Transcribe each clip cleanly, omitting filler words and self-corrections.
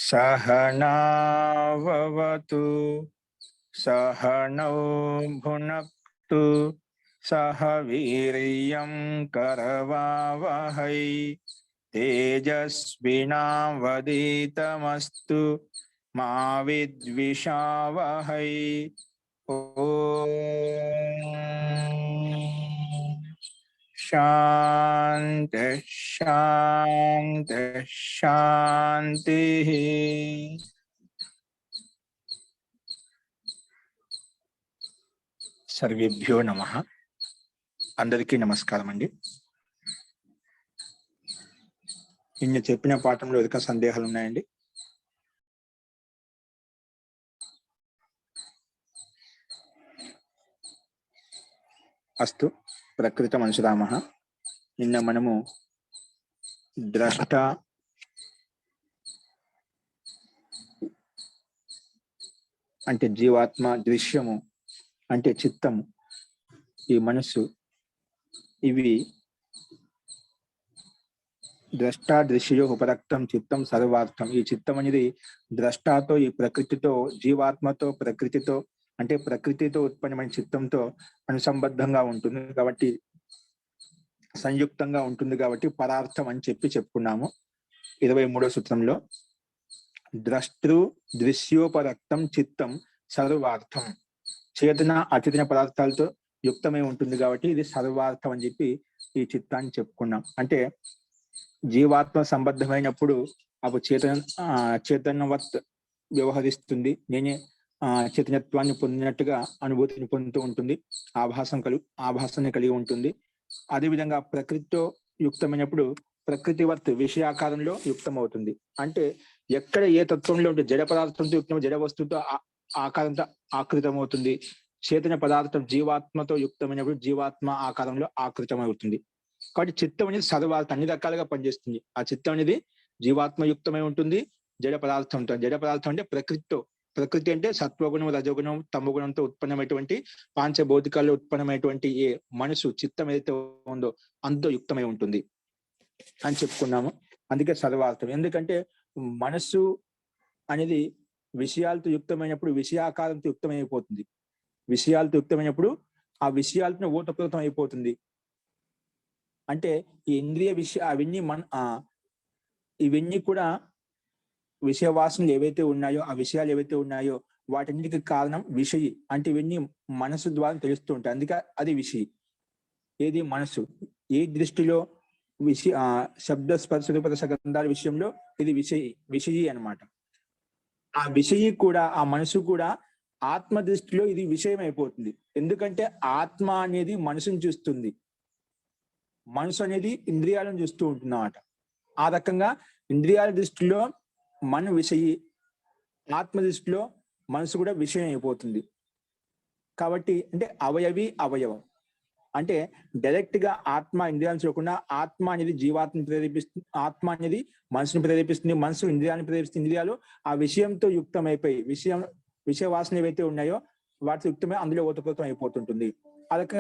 सहनावतु सहनौ भुनक्तु सह वीर्यं करवावहै तेजस्विनावधीतमस्तु मा विद्विषावहै। ओम शांति शांति शांति। सर्वेभ्यो नमः। అందరికీ నమస్కారం అండి. నిన్న చెప్పిన పాఠంలో ఏదైనా సందేహాలు ఉన్నాయండి? అస్తు ప్రకృత మనసురామః. నిన్న మనము ద్రష్ట అంటే జీవాత్మ, దృశ్యము అంటే చిత్తము, ఈ మనస్సు, ఇవి ద్రష్ట దృశ్యో ఉపరక్తం చిత్తం సర్వార్థం. ఈ చిత్తం అనేది ద్రష్టతో, ఈ ప్రకృతితో, జీవాత్మతో, ప్రకృతితో అంటే ప్రకృతితో ఉత్పన్నమైన చిత్తంతో అనుసంబద్ధంగా ఉంటుంది కాబట్టి, సంయుక్తంగా ఉంటుంది కాబట్టి పరార్థం అని చెప్పుకున్నాము 23వ సూత్రంలో. ద్రష్టృ దృశ్యోపరక్తం చిత్తం సర్వార్థం. చేతన అచేతన పదార్థాలతో యుక్తమై ఉంటుంది కాబట్టి ఇది సర్వార్థం అని చెప్పి ఈ చిత్తాన్ని చెప్పుకున్నాం. అంటే జీవాత్మ సంబద్ధమైనప్పుడు అప్పుడు చేతనవత్ వ్యవహరిస్తుంది. నేనే చైతన్యత్వాన్ని పొందినట్టుగా అనుభూతిని పొందుతూ ఉంటుంది, ఆభాసాన్ని కలిగి ఉంటుంది. అదేవిధంగా ప్రకృతితో యుక్తమైనప్పుడు ప్రకృతివత్ విషయాకారంలో యుక్తమవుతుంది. అంటే ఎక్కడ ఏ తత్వంలో ఉంటే జడ పదార్థంతో యుక్తం, జడ వస్తువుతో ఆకారంతో ఆకృతమవుతుంది. చేతన పదార్థం జీవాత్మతో యుక్తమైనప్పుడు జీవాత్మ ఆకారంలో ఆకృతమవుతుంది. కాబట్టి చిత్తం అనేది సర్వార్థం, అన్ని రకాలుగా పనిచేస్తుంది. ఆ చిత్తం అనేది జీవాత్మ యుక్తమై ఉంటుంది జడ పదార్థంతో. జడ పదార్థం అంటే ప్రకృతితో, ప్రకృతి అంటే సత్వగుణం, రజోగుణం, తమోగుణంతో ఉత్పన్నమైనటువంటి పాంచభౌతికాల్లో ఉత్పన్నమైనటువంటి ఏ మనసు, చిత్తం ఏదైతే ఉందో అంతో యుక్తమై ఉంటుంది అని చెప్పుకున్నాము. అందుకే సర్వార్థం. ఎందుకంటే మనస్సు అనేది విషయాలతో యుక్తమైనప్పుడు విషయాకారంతో యుక్తమైపోతుంది. విషయాలతో యుక్తమైనప్పుడు ఆ విషయాలతో ఓతప్రోతం అయిపోతుంది. అంటే ఈ ఇంద్రియ అవన్నీ ఇవన్నీ కూడా విషయ వాసనలు ఏవైతే ఉన్నాయో, ఆ విషయాలు ఏవైతే ఉన్నాయో వాటన్నిటికి కారణం విషయి. అంటే ఇవన్నీ మనసు ద్వారా తెలుస్తూ ఉంటాయి. అందుకే అది విషయి. ఏది మనసు. ఏ దృష్టిలో శబ్ద స్పర్శ రూప రసగంధాల విషయంలో ఇది విషయి అన్నమాట. ఆ విషయి కూడా, ఆ మనసు కూడా ఆత్మ దృష్టిలో ఇది విషయం అయిపోతుంది. ఎందుకంటే ఆత్మ అనేది మనసును చూస్తుంది, మనసు అనేది ఇంద్రియాలను చూస్తూ ఉంటుంది అన్నమాట. ఆ రకంగా ఇంద్రియాల దృష్టిలో మన విషయి, ఆత్మ దృష్టిలో మనసు కూడా విషయం అయిపోతుంది. కాబట్టి అంటే అవయవం అంటే డైరెక్ట్ గా ఆత్మ ఇంద్రియాలను చూడకుండా ఆత్మ అనేది జీవాత్మను ప్రేరేపిస్తుంది, ఆత్మ అనేది మనసును ప్రేరేపిస్తుంది, మనసు ఇంద్రియాలను ప్రేరేపిస్తుంది. ఇంద్రియాలు ఆ విషయంతో యుక్తమైపోయి విషయ వాసన ఏవైతే ఉన్నాయో వాటితో యుక్తమై అందులో ఓతప్రోతం అయిపోతుంటుంది. అదొక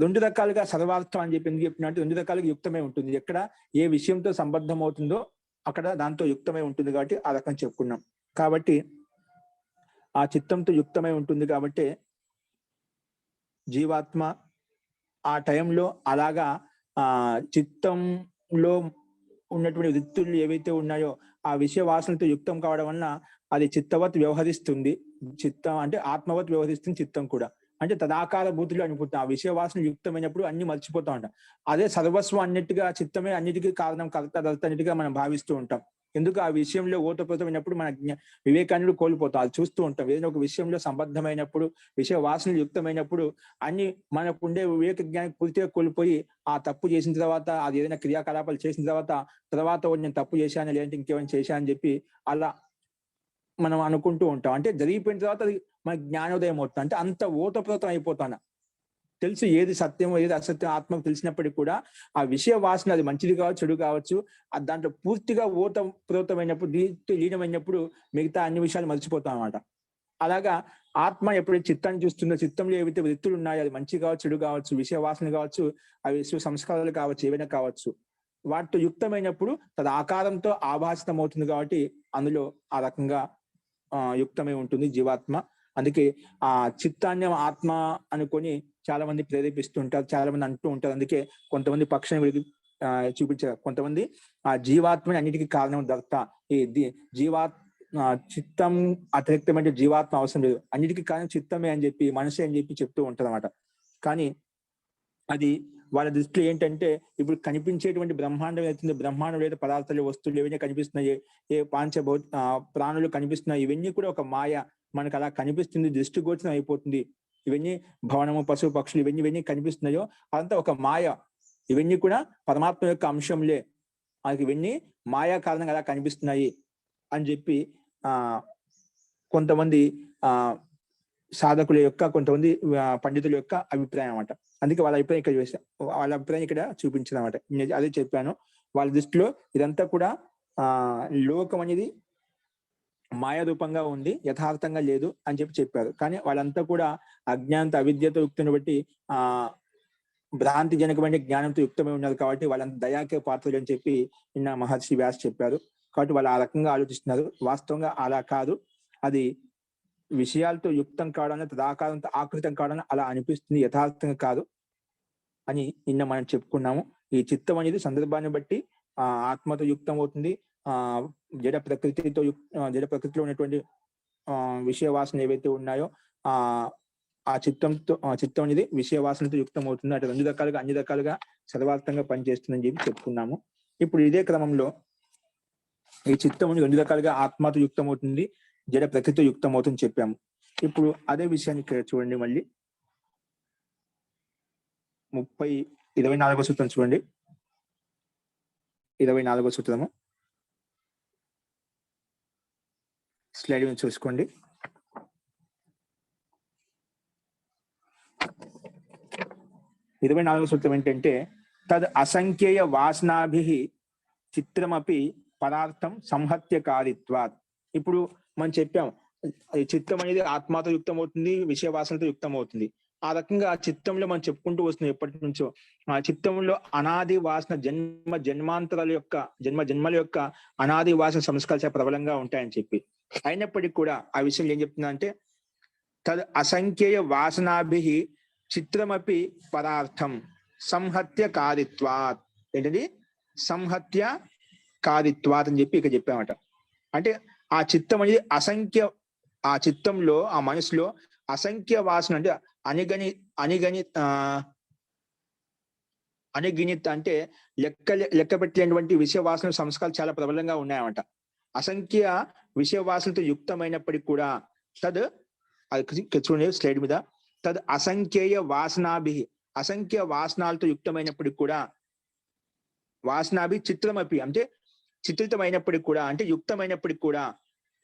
రెండు రకాలుగా సర్వార్థం అని చెప్పి ఎందుకు చెప్పినట్టు, రెండు రకాలుగా యుక్తమై ఉంటుంది. ఎక్కడ ఏ విషయంతో సంబద్ధం అవుతుందో అక్కడ దాంతో యుక్తమై ఉంటుంది కాబట్టి ఆ రకం చెప్పుకున్నాం. కాబట్టి ఆ చిత్తంతో యుక్తమై ఉంటుంది కాబట్టి జీవాత్మ ఆ టైంలో అలాగా చిత్తంలో ఉన్నటువంటి వృత్తులు ఏవైతే ఉన్నాయో ఆ విషయ వాసనతో యుక్తం కావడం వలన అది చిత్తవత్ వ్యవహరిస్తుంది. చిత్తం అంటే ఆత్మవత్ వ్యవహరిస్తుంది. చిత్తం కూడా అంటే తదాకార భూతులు అనిపోతుంది. ఆ విషయ వాసన యుక్తమైనప్పుడు అన్ని మర్చిపోతా ఉంటాం. అదే సర్వస్వం అన్నిటిగా, చిత్తమే అన్నిటికీ కారణం, కర్త దర్త అన్నిటిగా మనం భావిస్తూ ఉంటాం. ఎందుకు ఆ విషయంలో ఓతప్రోతమైనప్పుడు మన వివేకాన్ని కోల్పోతాం. అది చూస్తూ ఉంటాం. ఏదైనా ఒక విషయంలో సంబద్ధమైనప్పుడు, విషయ వాసనలు యుక్తమైనప్పుడు అన్ని మనకు ఉండే వివేక జ్ఞానం పూర్తిగా కోల్పోయి ఆ తప్పు చేసిన తర్వాత, అది ఏదైనా క్రియాకలాపాలు చేసిన తర్వాత నేను తప్పు చేశాను, లేదంటే ఇంకేమైనా చేశానని చెప్పి అలా మనం అనుకుంటూ ఉంటాం. అంటే జరిగిపోయిన తర్వాత అది మన జ్ఞానోదయం అవుతుంది. అంటే అంత ఓతప్రోతం అయిపోతాను. తెలుసు ఏది సత్యమో ఏది అసత్యం ఆత్మకు తెలిసినప్పటికీ కూడా ఆ విషయ వాసన, అది మంచిది కావచ్చు చెడు కావచ్చు, దాంట్లో పూర్తిగా ఓతప్రోతమైనప్పుడు, లీనమైనప్పుడు మిగతా అన్ని విషయాలు మర్చిపోతాం అన్నమాట. అలాగా ఆత్మ ఎప్పుడైతే చిత్తాన్ని చూస్తుందో, చిత్తంలో ఏవైతే వృత్తులు ఉన్నాయో అది మంచి కావచ్చు చెడు కావచ్చు, విషయ వాసన కావచ్చు, అవి సంస్కారాలు కావచ్చు, ఏవైనా కావచ్చు, వాటితో యుక్తమైనప్పుడు తది ఆకారంతో ఆభాసితం అవుతుంది కాబట్టి అందులో ఆ రకంగా యుక్తమై ఉంటుంది జీవాత్మ. అందుకే ఆ చిత్తాన్ని ఆత్మ అనుకొని చాలా మంది ప్రేరేపిస్తుంటారు, చాలా మంది అంటూ ఉంటారు. అందుకే కొంతమంది పక్షాన్ని వెలిగి చూపించారు, కొంతమంది ఆ జీవాత్మని అన్నిటికీ కారణం దర్త, ఈ చిత్తం అతిరిక్తమైన జీవాత్మ అవసరం లేదు, అన్నిటికీ కారణం చిత్తమే అని చెప్పి, మనసే అని చెప్పి చెప్తూ ఉంటారు అన్నమాట. కానీ అది వాళ్ళ దృష్టిలో ఏంటంటే, ఇప్పుడు కనిపించేటువంటి బ్రహ్మాండం అవుతుంది, బ్రహ్మాండం లేదా పదార్థాలు వస్తువులు ఏవైనా కనిపిస్తున్నాయి, ఏ ప్రాణులు కనిపిస్తున్నాయి, ఇవన్నీ కూడా ఒక మాయ. మనకు అలా కనిపిస్తుంది, దృష్టిగోచరం అయిపోతుంది. ఇవన్నీ భవనము, పశువు, పక్షులు ఇవన్నీ కనిపిస్తున్నాయో అదంతా ఒక మాయ. ఇవన్నీ కూడా పరమాత్మ యొక్క అంశంలే, మనకి ఇవన్నీ మాయా కారణంగా అలా కనిపిస్తున్నాయి అని చెప్పి కొంతమంది సాధకుల యొక్క, కొంతమంది పండితుల యొక్క అభిప్రాయం అన్నమాట. అందుకే వాళ్ళ అభిప్రాయం ఇక్కడ వాళ్ళ అభిప్రాయం ఇక్కడ చూపించారు అన్నమాట. నేను అదే చెప్పాను, వాళ్ళ దృష్టిలో ఇదంతా కూడా లోకం అనేది మాయా రూపంగా ఉంది, యథార్థంగా లేదు అని చెప్పారు. కానీ వాళ్ళంతా కూడా అజ్ఞానంతో, అవిద్యతో యుక్తిని బట్టి భ్రాంతి జనకమైన జ్ఞానంతో యుక్తమై ఉన్నారు కాబట్టి వాళ్ళంతా దయాకే పాత్రలు అని చెప్పి నిన్న మహర్షి వ్యాస్ చెప్పారు. కాబట్టి వాళ్ళు ఆ రకంగా ఆలోచిస్తున్నారు. వాస్తవంగా అలా కాదు, అది విషయాలతో యుక్తం కావడానికి, తదాకారంతో ఆకృతం కావడానికి అలా అనిపిస్తుంది, యథార్థంగా కాదు అని నిన్న మనం చెప్పుకున్నాము. ఈ చిత్తం అనేది సందర్భాన్ని బట్టి ఆత్మతో యుక్తం అవుతుంది, జడ ప్రకృతిలో ఉన్నటువంటి విషయ వాసన ఏవైతే ఉన్నాయో ఆ చిత్తం అనేది విషయ వాసనతో యుక్తం అవుతుంది. అటు అన్ని రకాలుగా సర్వార్థంగా పనిచేస్తుందని చెప్పి చెప్పుకున్నాము. ఇప్పుడు ఇదే క్రమంలో ఈ చిత్తం అనేది 2 రకాలుగా ఆత్మతో యుక్తం అవుతుంది, జడ ప్రకృతితో యుక్తం అవుతుంది చెప్పాము. ఇప్పుడు అదే విషయాన్ని ఇక్కడ చూడండి, మళ్ళీ 24వ సూత్రం చూడండి. 24వ సూత్రము స్లైడ్ మీద చూసుకోండి. సూత్రం ఏంటంటే, తద్ అసంఖ్యేయ వాసనాభి చిత్రమపి పదార్థం సంహత్యకారిత్వాత్. ఇప్పుడు మనం చెప్పాం, చిత్తం అనేది ఆత్మతో యుక్తం అవుతుంది, విషయ వాసనతో యుక్తం అవుతుంది. ఆ రకంగా ఆ చిత్తంలో మనం చెప్పుకుంటూ వస్తున్నాం ఎప్పటి నుంచో. ఆ చిత్తంలో అనాది వాసన జన్మల యొక్క అనాది వాసన సంస్కారాలు చాలా ప్రబలంగా ఉంటాయని చెప్పి, అయినప్పటికీ కూడా ఆ విషయం ఏం చెప్తున్నా అంటే, తద్ అసంఖ్యేయ వాసనాభి చిత్రమపి పదార్థం సంహత్య కారిత్వాత్. ఏంటది? సంహత్య కారిత్వాత్ అని చెప్పి ఇక్కడ చెప్పామట. అంటే ఆ చిత్తం అనేది ఆ చిత్తంలో, ఆ మనసులో అసంఖ్య వాసన అంటే అనిగిణిత అంటే లెక్క పెట్టలేనటువంటి విషయ వాసన సంస్కారాలు చాలా ప్రబలంగా ఉన్నాయన్నమాట. అసంఖ్య విషయ వాసనతో యుక్తమైనప్పటికీ కూడా చూడండి స్లైడ్ మీద, తద్ అసంఖ్యేయ వాసనాభి, అసంఖ్య వాసనాలతో యుక్తమైనప్పటికి కూడా, వాసనాభి చిత్రమపి అంటే చిత్రితమైనప్పటికి కూడా, అంటే యుక్తమైనప్పటికి కూడా,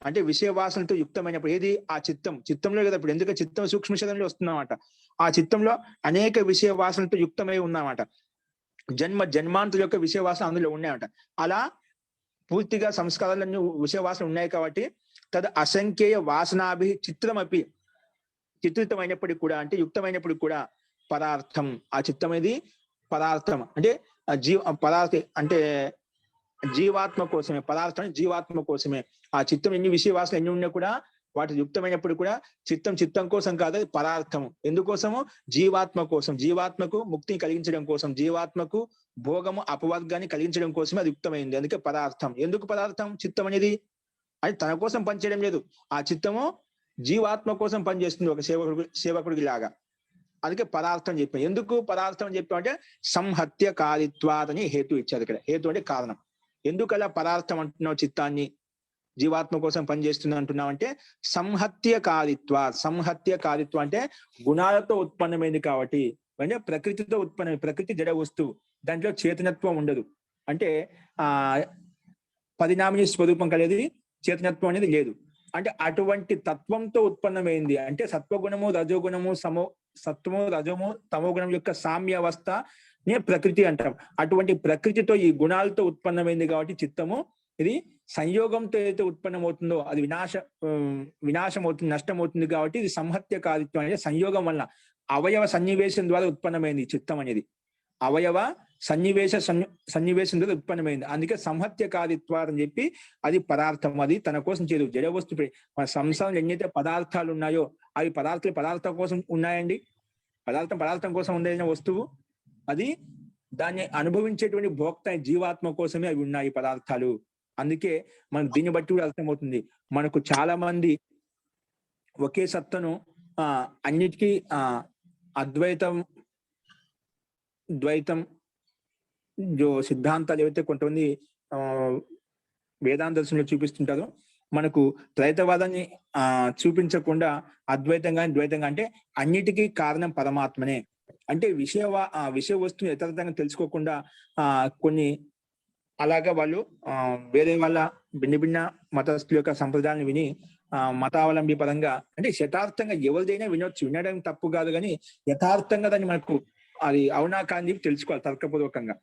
అంటే విషయ వాసనతో యుక్తమైనప్పుడు ఏది? ఆ చిత్తంలో కదా. ఇప్పుడు ఎందుకంటే చిత్తం సూక్ష్మ శరీరంలో వస్తుందన్నమాట. ఆ చిత్తంలో అనేక విషయ వాసనతో యుక్తమై ఉందన్నమాట. జన్మాంతుల యొక్క విషయ వాసన అందులో ఉన్నాయన్నమాట. అలా పూర్తిగా సంస్కారాలన్నీ విషయ వాసన ఉన్నాయి కాబట్టి తద్ అసంఖ్యేయ వాసనాభి చిత్రమపి, చిత్రితమైనప్పటికి కూడా, అంటే యుక్తమైనప్పటికి కూడా, పదార్థం, ఆ చిత్తం అనేది పదార్థం అంటే అంటే జీవాత్మ కోసమే, పదార్థం జీవాత్మ కోసమే. ఆ చిత్తం ఎన్ని విషయ వాసన ఎన్ని ఉన్నా కూడా వాటి యుక్తమైనప్పుడు కూడా చిత్తం కోసం కాదు, అది పదార్థం. ఎందుకోసము? జీవాత్మ కోసం, జీవాత్మకు ముక్తిని కలిగించడం కోసం, జీవాత్మకు భోగము అపవర్గాన్ని కలిగించడం కోసమే అది యుక్తమైంది. అందుకే పదార్థం. ఎందుకు పదార్థం? చిత్తం అనేది అది తన కోసం పనిచేయడం లేదు, ఆ చిత్తము జీవాత్మ కోసం పనిచేస్తుంది, ఒక సేవకుడికి లాగా. అందుకే పదార్థం చెప్పాం. ఎందుకు పదార్థం అని చెప్పామంటే సంహత్య కారిత్వాత్ అని హేతు ఇచ్చారు ఇక్కడ. హేతు అంటే కారణం. ఎందుకు అలా పదార్థం అంటున్నావు, చిత్తాన్ని జీవాత్మ కోసం పనిచేస్తుంది అంటున్నావు అంటే సంహత్య కారిత్వ అంటే గుణాలతో ఉత్పన్నమైంది కాబట్టి, అంటే ప్రకృతితో ఉత్పన్నమైంది. ప్రకృతి జడ వస్తువు, దాంట్లో చేతనత్వం ఉండదు. అంటే పరిణామీ స్వరూపం కలిగి చేతనత్వం అనేది లేదు. అంటే అటువంటి తత్వంతో ఉత్పన్నమైంది. అంటే సత్వగుణము, రజోగుణము, సత్వము, రజము, తమో గుణం యొక్క సామ్యావస్థ నే ప్రకృతి అంటాం. అటువంటి ప్రకృతితో, ఈ గుణాలతో ఉత్పన్నమైంది కాబట్టి చిత్తము ఇది సంయోగంతో ఏదైతే ఉత్పన్నమవుతుందో అది వినాశం అవుతుంది, నష్టం అవుతుంది. కాబట్టి ఇది సంహత్య కారిత్వం అనేది సంయోగం వల్ల అవయవ సన్నివేశం ద్వారా ఉత్పన్నమైంది చిత్తం అనేది. అవయవ సన్నివేశం ద్వారా ఉత్పన్నమైంది. అందుకే సంహత్యకారిత్వ అని చెప్పి అది పదార్థం, అది తన కోసం చేయదు. జడ వస్తువు మన సంసారంలో ఎన్నైతే పదార్థాలు ఉన్నాయో అవి పదార్థం కోసం ఉన్నాయండి. పదార్థం కోసం ఉండేసిన వస్తువు అది దాన్ని అనుభవించేటువంటి భోక్త జీవాత్మ కోసమే అవి ఉన్నాయి పదార్థాలు. అందుకే మనకు దీన్ని బట్టి కూడా అర్థమవుతుంది. మనకు చాలా మంది ఒకే సత్తను అన్నిటికీ అద్వైతం ద్వైతం సిద్ధాంతాలు ఏవైతే కొంతమంది వేదాంత దర్శనంలో చూపిస్తుంటారో మనకు ద్వైతవాదాన్ని చూపించకుండా అద్వైతంగా ద్వైతంగా అంటే అన్నిటికీ కారణం పరమాత్మనే. అంటే విషయ వస్తువుని యథార్థంగా తెలుసుకోకుండా కొన్ని అలాగా వాళ్ళు వేరే వాళ్ళ భిన్న మతస్థుల యొక్క సంప్రదాయాలను విని మతావలంబి పరంగా అంటే యథార్థంగా ఎవరిదైనా వినొచ్చు, వినడం తప్పు కాదు, కానీ యథార్థంగా దాన్ని మనకు అది అవునా కానీ తెలుసుకోవాలి తర్కపూర్వకంగా.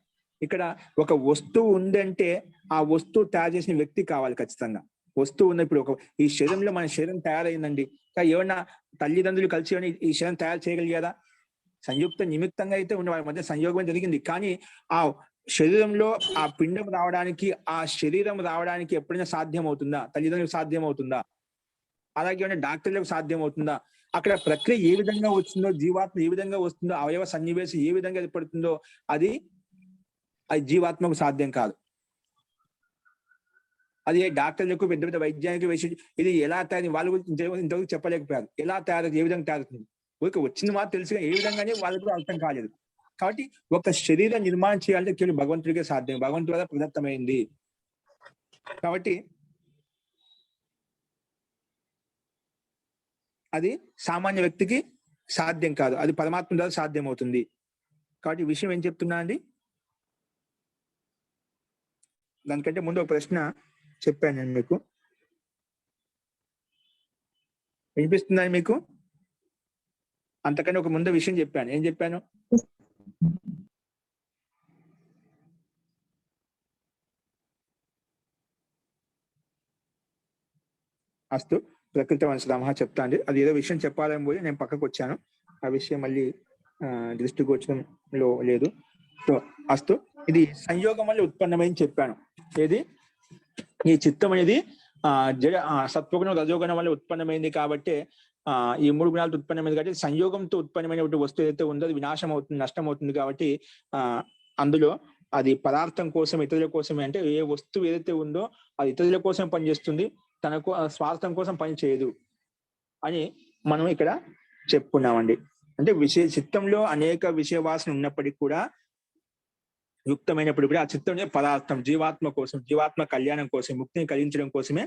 ఇక్కడ ఒక వస్తువు ఉందంటే ఆ వస్తువు తయారు చేసిన వ్యక్తి కావాలి ఖచ్చితంగా. వస్తువు ఉన్న ఇప్పుడు ఈ శరీరంలో మన శరీరం తయారైందండి, ఏమన్నా తల్లిదండ్రులు కలిసి ఈ శరీరం తయారు చేయగలిగారా? సంయుక్త నిమిత్తంగా అయితే ఉన్న వారి మధ్య సంయోగం జరిగింది, కానీ ఆ శరీరంలో ఆ పిండం రావడానికి ఆ శరీరం రావడానికి ఎప్పుడైనా సాధ్యం అవుతుందా? తల్లిదండ్రులకు సాధ్యం అవుతుందా? అలాగే డాక్టర్లకు సాధ్యం అవుతుందా? అక్కడ ప్రక్రియ ఏ విధంగా వచ్చిందో, జీవాత్మ ఏ విధంగా వస్తుందో, అవయవ సన్నివేశం ఏ విధంగా ఏర్పడుతుందో అది జీవాత్మకు సాధ్యం కాదు. అది డాక్టర్లకు పెద్ద పెద్ద వైద్యానికి వేసి ఇది ఎలా తయారు వాళ్ళు ఇంతవరకు చెప్పలేకపోయారు. ఎలా తయారు, ఏ విధంగా తయారుతుంది ఊరికి వచ్చింది మాత్రం తెలుసుగా, ఏ విధంగానే వాళ్ళకు అర్థం కాలేదు. కాబట్టి ఒక శరీర నిర్మాణం చేయాలంటే కేవలం భగవంతుడికే సాధ్యం, భగవంతుడి ద్వారా ప్రదత్తమైంది. కాబట్టి అది సామాన్య వ్యక్తికి సాధ్యం కాదు, అది పరమాత్మ ద్వారా సాధ్యం అవుతుంది. కాబట్టి ఈ విషయం ఏం చెప్తున్నా అండి, దానికంటే ముందు ఒక ప్రశ్న చెప్పాను నేను మీకు, వినిపిస్తుందని మీకు? అంతకంటే ఒక ముందు విషయం చెప్పాను. ఏం చెప్పాను? అస్తు ప్రకృతి వంశరామ చెప్తా అండి. అది ఏదో విషయం చెప్పాలని పోయి నేను పక్కకు వచ్చాను, ఆ విషయం మళ్ళీ దృష్టిగోచరంలో లేదు. సో అస్తు, ఇది సంయోగం వల్ల ఉత్పన్నమైంది చెప్పాను. ఏది ఈ చిత్తం అనేది జడ సత్వగుణం రజోగుణం వల్ల ఉత్పన్నమైంది కాబట్టి ఈ మూడు గుణాలతో ఉత్పన్నమైంది కాబట్టి సంయోగంతో ఉత్పన్నమైనటువంటి వస్తువు ఏదైతే ఉందో అది వినాశం అవుతుంది, నష్టం అవుతుంది. కాబట్టి అందులో అది పదార్థం కోసం, ఇతరుల కోసమే. అంటే ఏ వస్తువు ఏదైతే ఉందో అది ఇతరుల కోసం పనిచేస్తుంది, తనకు స్వార్థం కోసం పని చేయదు అని మనం ఇక్కడ చెప్పుకున్నామండి. అంటే చిత్తంలో అనేక విషయ వాసన ఉన్నప్పటికీ కూడా, యుక్తమైనప్పుడు కూడా ఆ చిత్తం పదార్థం జీవాత్మ కోసం, జీవాత్మ కళ్యాణం కోసం, ముక్తిని కలిగించడం కోసమే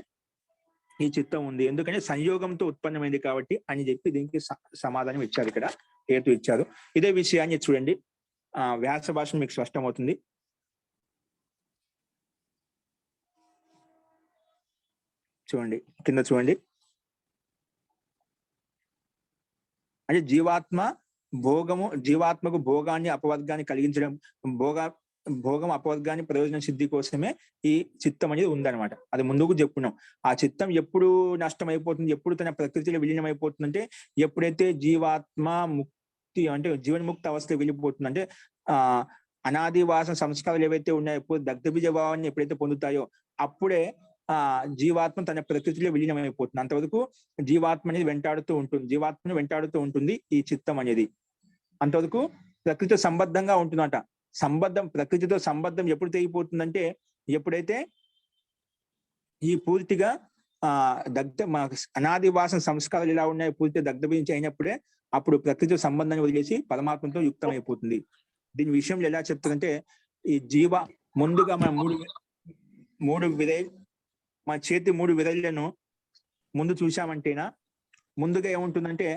ఈ చిత్తం ఉంది. ఎందుకంటే సంయోగంతో ఉత్పన్నమైంది కాబట్టి అని చెప్పి దీనికి సమాధానం ఇచ్చారు, ఇక్కడ హేతు ఇచ్చారు. ఇదే విషయాన్ని చూడండి, వ్యాస భాష మీకు స్పష్టమవుతుంది. చూడండి, కింద చూడండి. అంటే జీవాత్మకు భోగాన్ని అపవర్గాన్ని కలిగించడం, భోగం అపవర్గాన్ని ప్రయోజన సిద్ధి కోసమే ఈ చిత్తం అనేది ఉందన్నమాట. అది ముందుకు చెప్పుకున్నాం. ఆ చిత్తం ఎప్పుడు నష్టం అయిపోతుంది, ఎప్పుడు తన ప్రకృతిలో విలీనం అయిపోతుందంటే ఎప్పుడైతే జీవాత్మ ముక్తి అంటే జీవన్ముక్త అవస్థలో వెళ్ళిపోతుంది, అంటే అనాది వాసన సంస్కారాలు ఏవైతే ఉన్నాయో ఎప్పుడు దగ్ధబీజ భావాన్ని ఎప్పుడైతే పొందుతాయో అప్పుడే జీవాత్మ తన ప్రకృతిలో విలీనం అయిపోతుంది. అంతవరకు జీవాత్మ అనేది జీవాత్మను వెంటాడుతూ ఉంటుంది ఈ చిత్తం అనేది. అంతవరకు ప్రకృతితో సంబద్ధంగా ఉంటుందట. ప్రకృతితో సంబద్ధం ఎప్పుడు తెగిపోతుందంటే ఎప్పుడైతే ఈ పూర్తిగా అనాది వాసన సంస్కారాలు ఎలా ఉన్నాయో పూర్తిగా దగ్ధబీజం అయినప్పుడే అప్పుడు ప్రకృతితో సంబంధాన్ని వదిలేసి పరమాత్మతో యుక్తం అయిపోతుంది. దీని విషయంలో ఎలా చెప్తుందంటే, ఈ ముందుగా మన మన చేతి 3 విరళ్లను ముందు చూసామంటేనా ముందుగా ఏముంటుందంటే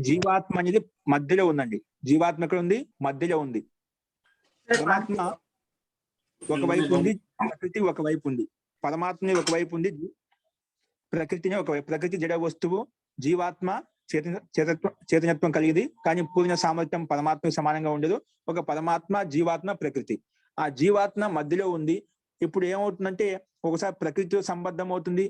జీవాత్మ అనేది మధ్యలో ఉందండి. జీవాత్మ ఎక్కడ ఉంది? మధ్యలో ఉంది. పరమాత్మ ఒకవైపు ఉంది, ప్రకృతి ఒకవైపు ఉంది. పరమాత్మ ఒకవైపు ఉంది, ప్రకృతిని ఒకవైపు. ప్రకృతి జడ వస్తువు, జీవాత్మ చైతన్యత్వం కలిగింది, కానీ పూర్ణ సామర్థ్యం పరమాత్మకు సమానంగా ఉండదు. ఒక పరమాత్మ, జీవాత్మ, ప్రకృతి. ఆ జీవాత్మ మధ్యలో ఉంది. ఇప్పుడు ఏమవుతుందంటే ఒకసారి ప్రకృతితో సంబద్ధం అవుతుంది,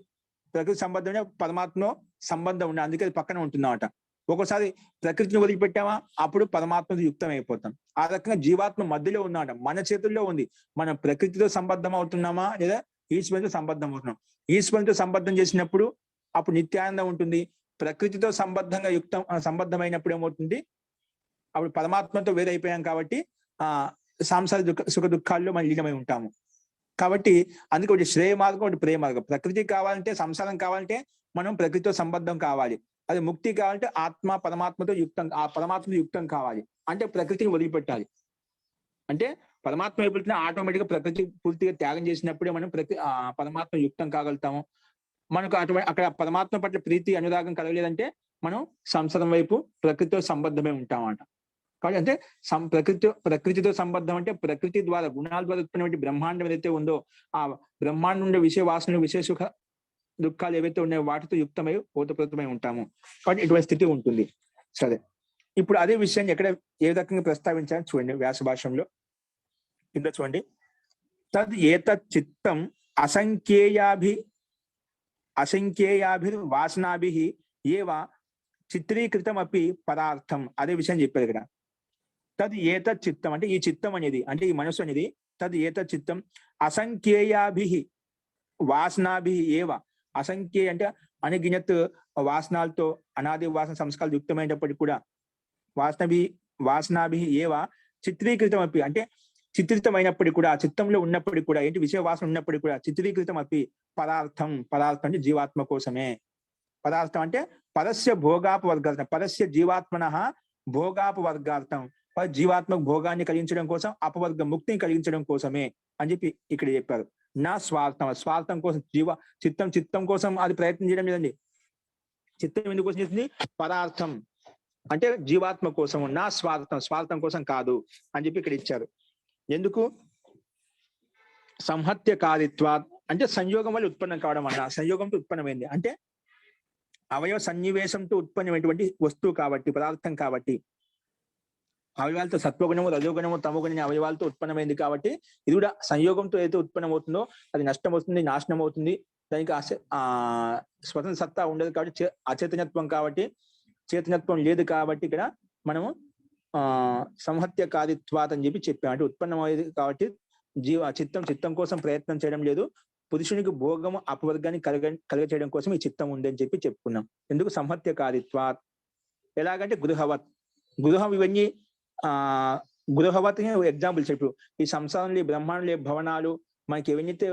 ప్రకృతి సంబద్ధం పరమాత్మ సంబంధం ఉండే, అందుకే అది పక్కన ఉంటుందన్నమాట. ఒక్కోసారి ప్రకృతిని వదిలిపెట్టామా అప్పుడు పరమాత్మతో యుక్తం అయిపోతాం. ఆ రకంగా జీవాత్మ మధ్యలో ఉన్నాడు, మన చేతుల్లో ఉంది. మనం ప్రకృతితో సంబద్ధం అవుతున్నామా లేదా ఈశ్వరునితో సంబద్ధం అవుతున్నాం. ఈశ్వరునితో సంబద్ధం చేసినప్పుడు అప్పుడు నిత్యానందం ఉంటుంది. ప్రకృతితో సంబద్ధమైనప్పుడు ఏమవుతుంది, అప్పుడు పరమాత్మతో వేరైపోయాం కాబట్టి సాంసార సుఖ దుఃఖాల్లో మనం లీనమై ఉంటాము. కాబట్టి అందుకే ఒకటి శ్రేయ మార్గం, ఒకటి ప్రేమ మార్గం. ప్రకృతి కావాలంటే, సంసారం కావాలంటే మనం ప్రకృతితో సంబద్ధం కావాలి. అది ముక్తి కావాలంటే పరమాత్మతో యుక్తం కావాలి. అంటే ప్రకృతిని వదిలిపెట్టాలి. అంటే పరమాత్మ వైపు ఆటోమేటిక్ గా ప్రకృతి పూర్తిగా త్యాగం చేసినప్పుడే మనం పరమాత్మ యుక్తం కాగలుగుతాము. మనకు అక్కడ పరమాత్మ పట్ల ప్రీతి అనురాగం కలగలేదంటే మనం సంసారం వైపు ప్రకృతితో సంబద్ధమై ఉంటామంట. కాబట్టి అంటే ప్రకృతితో సంబద్ధం అంటే ప్రకృతి ద్వారా గుణాల ద్వారా ఉత్పన్నమైన బ్రహ్మాండం ఏదైతే ఉందో ఆ బ్రహ్మాండం ఉండే విషయ వాసనలు, విషయ సుఖ దుఃఖాలు ఏవైతే ఉన్నాయో వాటితో యుక్తమై ఓతప్రోతమై ఉంటాము. కాబట్టి ఇటువంటి స్థితి ఉంటుంది. సరే, ఇప్పుడు అదే విషయాన్ని ఎక్కడ ఏ రకంగా ప్రస్తావించాలని చూడండి వ్యాస భాషంలో. కింద చూడండి, తద్ ఏతత్ చిత్తం అసంఖ్యేయాభి వాసనాభి ఏవ చిత్రీకృతమపి పదార్థం. అదే విషయం చెప్పారు ఇక్కడ. తద్ ఏతత్ చిత్తం అంటే ఈ చిత్తం అనేది, అంటే ఈ మనసు అనేది, తద్ ఏతత్ చిత్తం అసంఖ్యేయాభి వాసనాభి ఏవ. అసంఖ్య అంటే అనిగినత్ వాసనాలతో అనాది వాసన సంస్కారాలు యుక్తమైనప్పటికీ కూడా వాసనాభి ఏవ చిత్రీకృతం అప్పి అంటే చిత్రితమైనప్పటికీ కూడా, ఆ చిత్తంలో ఉన్నప్పటికీ కూడా, ఏంటి విషయ వాసన ఉన్నప్పటికీ కూడా చిత్రీకృతం అప్పి పదార్థం. పదార్థం అంటే జీవాత్మ కోసమే. పదార్థం అంటే పరస్య భోగాపు వర్గార్థం, పరస్య జీవాత్మన భోగాపు వర్గార్థం. జీవాత్మకు భోగాన్ని కలిగించడం కోసం, అపవర్గ ముక్తిని కలిగించడం కోసమే అని చెప్పి ఇక్కడ చెప్పారు. నా స్వార్థం కోసం చిత్తం కోసం అది ప్రయత్నం చేయడం లేదండి. చిత్తం ఎందుకోసం చేస్తుంది? పదార్థం అంటే జీవాత్మ కోసం. నా స్వార్థం కోసం కాదు అని చెప్పి ఇక్కడ ఇచ్చారు. ఎందుకు? సంహత్య కారిత్వా అంటే సంయోగం వల్ల ఉత్పన్నం కావడం అన్న, సంయోగంతో ఉత్పన్నమైంది అంటే అవయవ సన్నివేశంతో ఉత్పన్నమైనటువంటి వస్తువు కాబట్టి, పదార్థం కాబట్టి, అవయవాలతో సత్వగుణము, రజోగుణము, తమోగుణ అవయవాలతో ఉత్పన్నమైంది కాబట్టి ఇది కూడా సంయోగంతో ఏదైతే ఉత్పన్నమవుతుందో అది నష్టం వస్తుంది, నాశనం అవుతుంది. దానికి స్వతంత్ర సత్తా ఉండదు కాబట్టి, అచేతనత్వం కాబట్టి, చేతనత్వం లేదు కాబట్టి ఇక్కడ మనము సంహత్య కారిత్వాత్ అని చెప్పి చెప్పాం. అంటే ఉత్పన్నమయ్యేది కాబట్టి చిత్తం కోసం ప్రయత్నం చేయడం లేదు. పురుషునికి భోగము అపవర్గాన్ని కలగ చేయడం కోసం ఈ చిత్తం ఉంది అని చెప్పి చెప్పుకున్నాం. ఎందుకు? సంహత్య కారిత్వాత్. ఎలాగంటే గృహం ఇవన్నీ గృహవత్ ఎగ్జాంపుల్ చెప్పు. ఈ సంసారంలో, ఈ బ్రహ్మాండంలో భవనాలు, మనకి ఏవైతే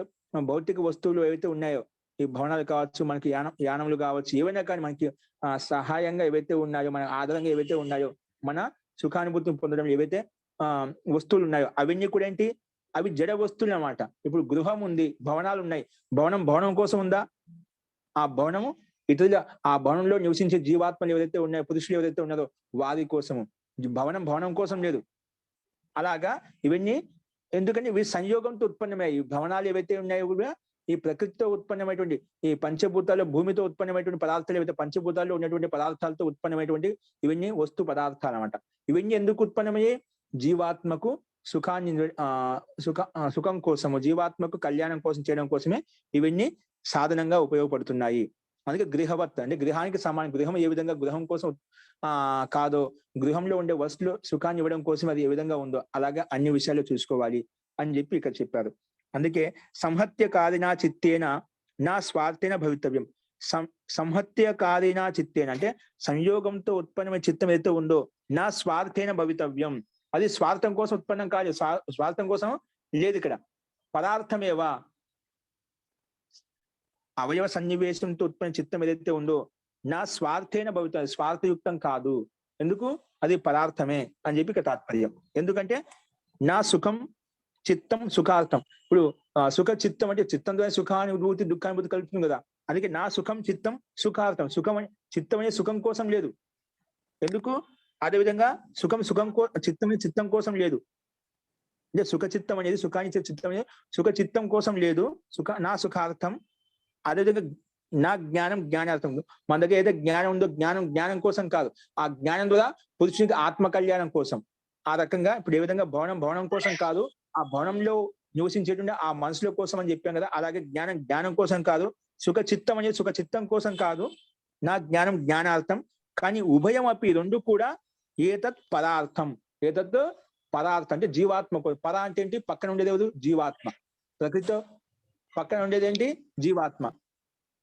భౌతిక వస్తువులు ఏవైతే ఉన్నాయో, ఈ భవనాలు కావచ్చు, మనకి యానములు కావచ్చు, ఏవైనా కానీ మనకి సహాయంగా ఏవైతే ఉన్నాయో, మన ఆధారంగా ఏవైతే ఉన్నాయో, మన సుఖానుభూతిని పొందడం ఏవైతే వస్తువులు ఉన్నాయో అవన్నీ కూడా ఏంటి? అవి జడ వస్తువులు అన్నమాట. ఇప్పుడు గృహం ఉంది, భవనాలు ఉన్నాయి. భవనం కోసం ఉందా? ఆ భవనము ఇతరుల, ఆ భవనంలో నివసించే జీవాత్మలు ఏవైతే ఉన్నాయో, పురుషులు ఏవైతే ఉన్నారో వారి కోసము. భవనం కోసం లేదు. అలాగా ఇవన్నీ ఎందుకంటే ఇవి సంయోగంతో ఉత్పన్నమయ్యాయి. భవనాలు ఏవైతే ఉన్నాయో కూడా ఈ ప్రకృతితో ఉత్పన్నమైనటువంటి, ఈ పంచభూతాల్లో భూమితో ఉత్పన్నమైనటువంటి పదార్థాలు ఏవైతే పంచభూతాల్లో ఉన్నటువంటి పదార్థాలతో ఉత్పన్నమైనటువంటి ఇవన్నీ వస్తు పదార్థాలు అన్నమాట. ఇవన్నీ ఎందుకు ఉత్పన్నమయ్యాయి? జీవాత్మకు సుఖం కోసము, జీవాత్మకు కళ్యాణం కోసం చేయడం కోసమే ఇవన్నీ సాధనంగా ఉపయోగపడుతున్నాయి. అందుకే గృహవత్ అంటే గృహానికి సమానం. గృహం ఏ విధంగా గృహం కోసం కాదో, గృహంలో ఉండే వస్తువులు సుఖాన్ని ఇవ్వడం కోసం అది ఏ విధంగా ఉందో అలాగే అన్ని విషయాలు చూసుకోవాలి అని చెప్పి ఇక్కడ చెప్పారు. అందుకే సంహత్యకారినా చిత్తేన నా స్వార్థేన భవితవ్యం. సంహత్యకారినా చిత్తేన అంటే సంయోగంతో ఉత్పన్నమైన చిత్తం ఏదైతే ఉందో నా స్వార్థేన భవితవ్యం. అది స్వార్థం కోసం ఉత్పన్నం కాదు, స్వార్థం కోసం లేదు. ఇక్కడ పదార్థమేవా అవయవ సన్నివేశంతో ఉత్పన్న చిత్తం ఏదైతే ఉందో నా స్వార్థేన భవిత, స్వార్థయుక్తం కాదు. ఎందుకు? అది పదార్థమే అని చెప్పి ఇక్కడ తాత్పర్యం. ఎందుకంటే నా సుఖం చిత్తం సుఖార్థం. ఇప్పుడు సుఖ చిత్తం అంటే చిత్తం ద్వారా సుఖానుభూతి దుఃఖానుభూతి కలుగుతుంది కదా. అందుకే నా సుఖం చిత్తం సుఖార్థం. చిత్తం అనే సుఖం కోసం లేదు. ఎందుకు? అదేవిధంగా చిత్తం కోసం లేదు. అంటే సుఖ చిత్తం అనేది సుఖాన్ని చిత్తం అనేది సుఖ చిత్తం కోసం లేదు. నా సుఖార్థం. అదేవిధంగా నా జ్ఞానార్థం. మన దగ్గర ఏదైతే జ్ఞానం ఉందో జ్ఞానం కోసం కాదు, ఆ జ్ఞానం ద్వారా పురుషునికి ఆత్మ కళ్యాణం కోసం. ఆ రకంగా ఇప్పుడు ఏ విధంగా భవనం కోసం కాదు, ఆ భవనంలో నివసించేటువంటి ఆ మనసుల కోసం అని చెప్పాం కదా. అలాగే జ్ఞానం కోసం కాదు, సుఖ చిత్తం అనేది సుఖ చిత్తం కోసం కాదు. నా జ్ఞానార్థం. కానీ ఉభయం అపి రెండు కూడా ఏతత్ పదార్థం. ఏతత్ పదార్థం అంటే జీవాత్మ. పర అంటే ఏంటి? పక్కన ఉండేది ఎవరు? జీవాత్మ. ప్రకృతితో పక్కన ఉండేది ఏంటి? జీవాత్మ.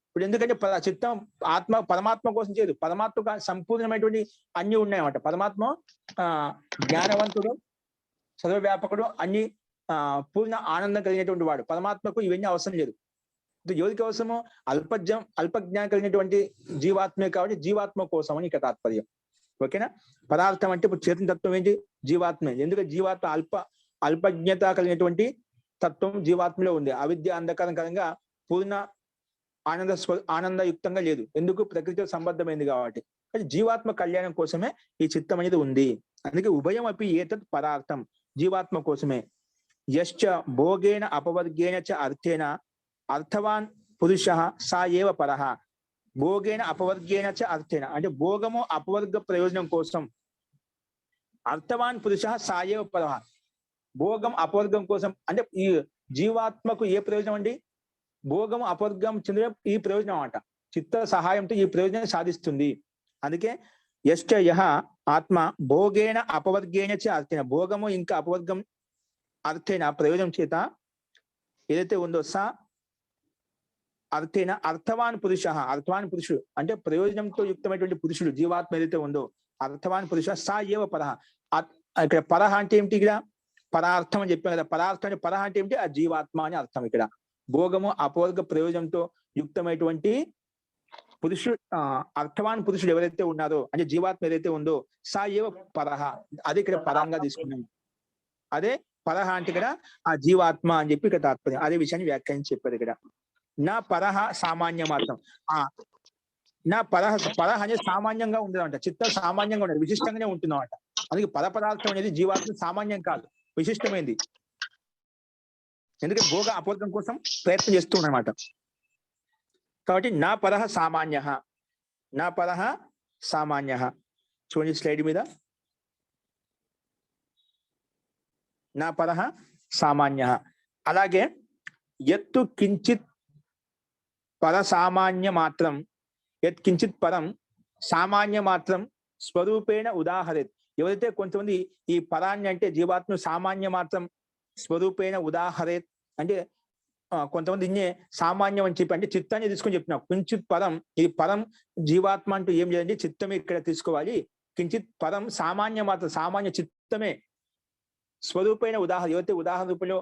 ఇప్పుడు ఎందుకంటే చిత్తం ఆత్మ పరమాత్మ కోసం చేయదు. పరమాత్మ సంపూర్ణమైనటువంటి అన్ని ఉన్నాయన్నమాట. పరమాత్మ జ్ఞానవంతుడు, సర్వవ్యాపకుడు, అన్ని పూర్ణ ఆనందం కలిగినటువంటి వాడు. పరమాత్మకు ఇవన్నీ అవసరం లేదు. ఎవరికి అవసరమో? అల్పజ్ఞానం కలిగినటువంటి జీవాత్మే కాబట్టి జీవాత్మ కోసం అని ఇక తాత్పర్యం. ఓకేనా? పదార్థం అంటే ఇప్పుడు చేతన తత్వం ఏంటి? జీవాత్మే. ఎందుకంటే జీవాత్మ అల్పజ్ఞత కలిగినటువంటి తత్వం జీవాత్మలో ఉంది. అవిద్య అంధకారం కరంగా పూర్ణ ఆనందయుక్తంగా లేదు. ఎందుకు? ప్రకృతితో సంబద్ధమైంది కాబట్టి. జీవాత్మ కళ్యాణం కోసమే ఈ చిత్తం అనేది ఉంది. అందుకే ఉభయం అపి ఏతత్ పదార్థం, జీవాత్మ కోసమే. యశ్చ భోగేన అపవర్గేణ చ అర్థేన అర్థవాన్ పురుష సా ఏవ పరః. భోగేన అపవర్గేణ చ అర్థేన అంటే భోగము అపవర్గ ప్రయోజనం కోసం. అర్థవాన్ పురుష సా ఏవ పరః. భోగం అపవర్గం కోసం అంటే ఈ జీవాత్మకు ఏ ప్రయోజనం అండి? భోగం అపవర్గం చెందిన ఈ ప్రయోజనం అంట. చిత్త సహాయంతో ఈ ప్రయోజనం సాధిస్తుంది. అందుకే యశ్చ యః ఆత్మ భోగేన అపవర్గేణ చ అర్థేన, భోగము ఇంకా అపవర్గం అర్థేన ప్రయోజనం చేత ఏదైతే ఉందో సా అర్థేన అర్థవాన్ పురుష. అర్థవాన్ పురుషుడు అంటే ప్రయోజనంతో యుక్తమైనటువంటి పురుషుడు జీవాత్మ ఏదైతే ఉందో అర్థవాన్ పురుష సా ఏవ పరః. ఇక్కడ పరః అంటే ఏమిటి? ఇక్కడ పరార్థం అని చెప్పాం కదా. పరార్థం అంటే పరః అంటే ఏమిటి? ఆ జీవాత్మ అని అర్థం. ఇక్కడ భోగము అపవర్గ ప్రయోజనంతో యుక్తమైనటువంటి పురుషుడు, అర్థవాన్ పురుషుడు ఎవరైతే ఉన్నారో అంటే జీవాత్మ ఏదైతే ఉందో సా ఏవ పరః. అది ఇక్కడ పరంగా తీసుకున్నాం. అదే పరః అంటే ఇక్కడ ఆ జీవాత్మ అని చెప్పి ఇక్కడ తాత్పర్యం. అదే విషయాన్ని వ్యాఖ్యానించి చెప్పారు ఇక్కడ. నా పరః సామాన్య మాత్రం. నా పరః అనేది సామాన్యంగా ఉండదంట. చిత్తం సామాన్యంగా ఉండదు, విశిష్టంగానే ఉంటుందన్నమాట. అందుకే పదార్థం అనేది జీవాత్మ సామాన్యం కాదు, విశిష్టమైంది. ఎందుకంటే భోగ అపవర్గం కోసం ప్రయత్నం చేస్తూ ఉన్నమాట. కాబట్టి నా పరః సామాన్య. నా పరః సామాన్య. చూడండి స్లైడ్ మీద. నా పరః సామాన్య. అలాగే ఎత్తు కించిత్ పర సామాన్య మాత్రం, యత్ కించిత్ పరం సామాన్య మాత్రం స్వరూపేణ ఉదాహరేత్. ఎవరైతే కొంతమంది ఈ పరాన్ని అంటే జీవాత్మ సామాన్య మాత్రం స్వరూపేణ ఉదాహరేత్ అంటే కొంతమంది ఇన్నే సామాన్యం అని చెప్పి అంటే చిత్తాన్ని తీసుకొని చెప్తున్నాం. కించిత్ పరం, ఇది పరం జీవాత్మ అంటూ ఏం లేదండి, చిత్తమే ఇక్కడ తీసుకోవాలి. కించిత్ పరం సామాన్య మాత్రం, సామాన్య చిత్తమే స్వరూపైన ఉదాహరణ. ఎవరైతే ఉదాహరణ రూపంలో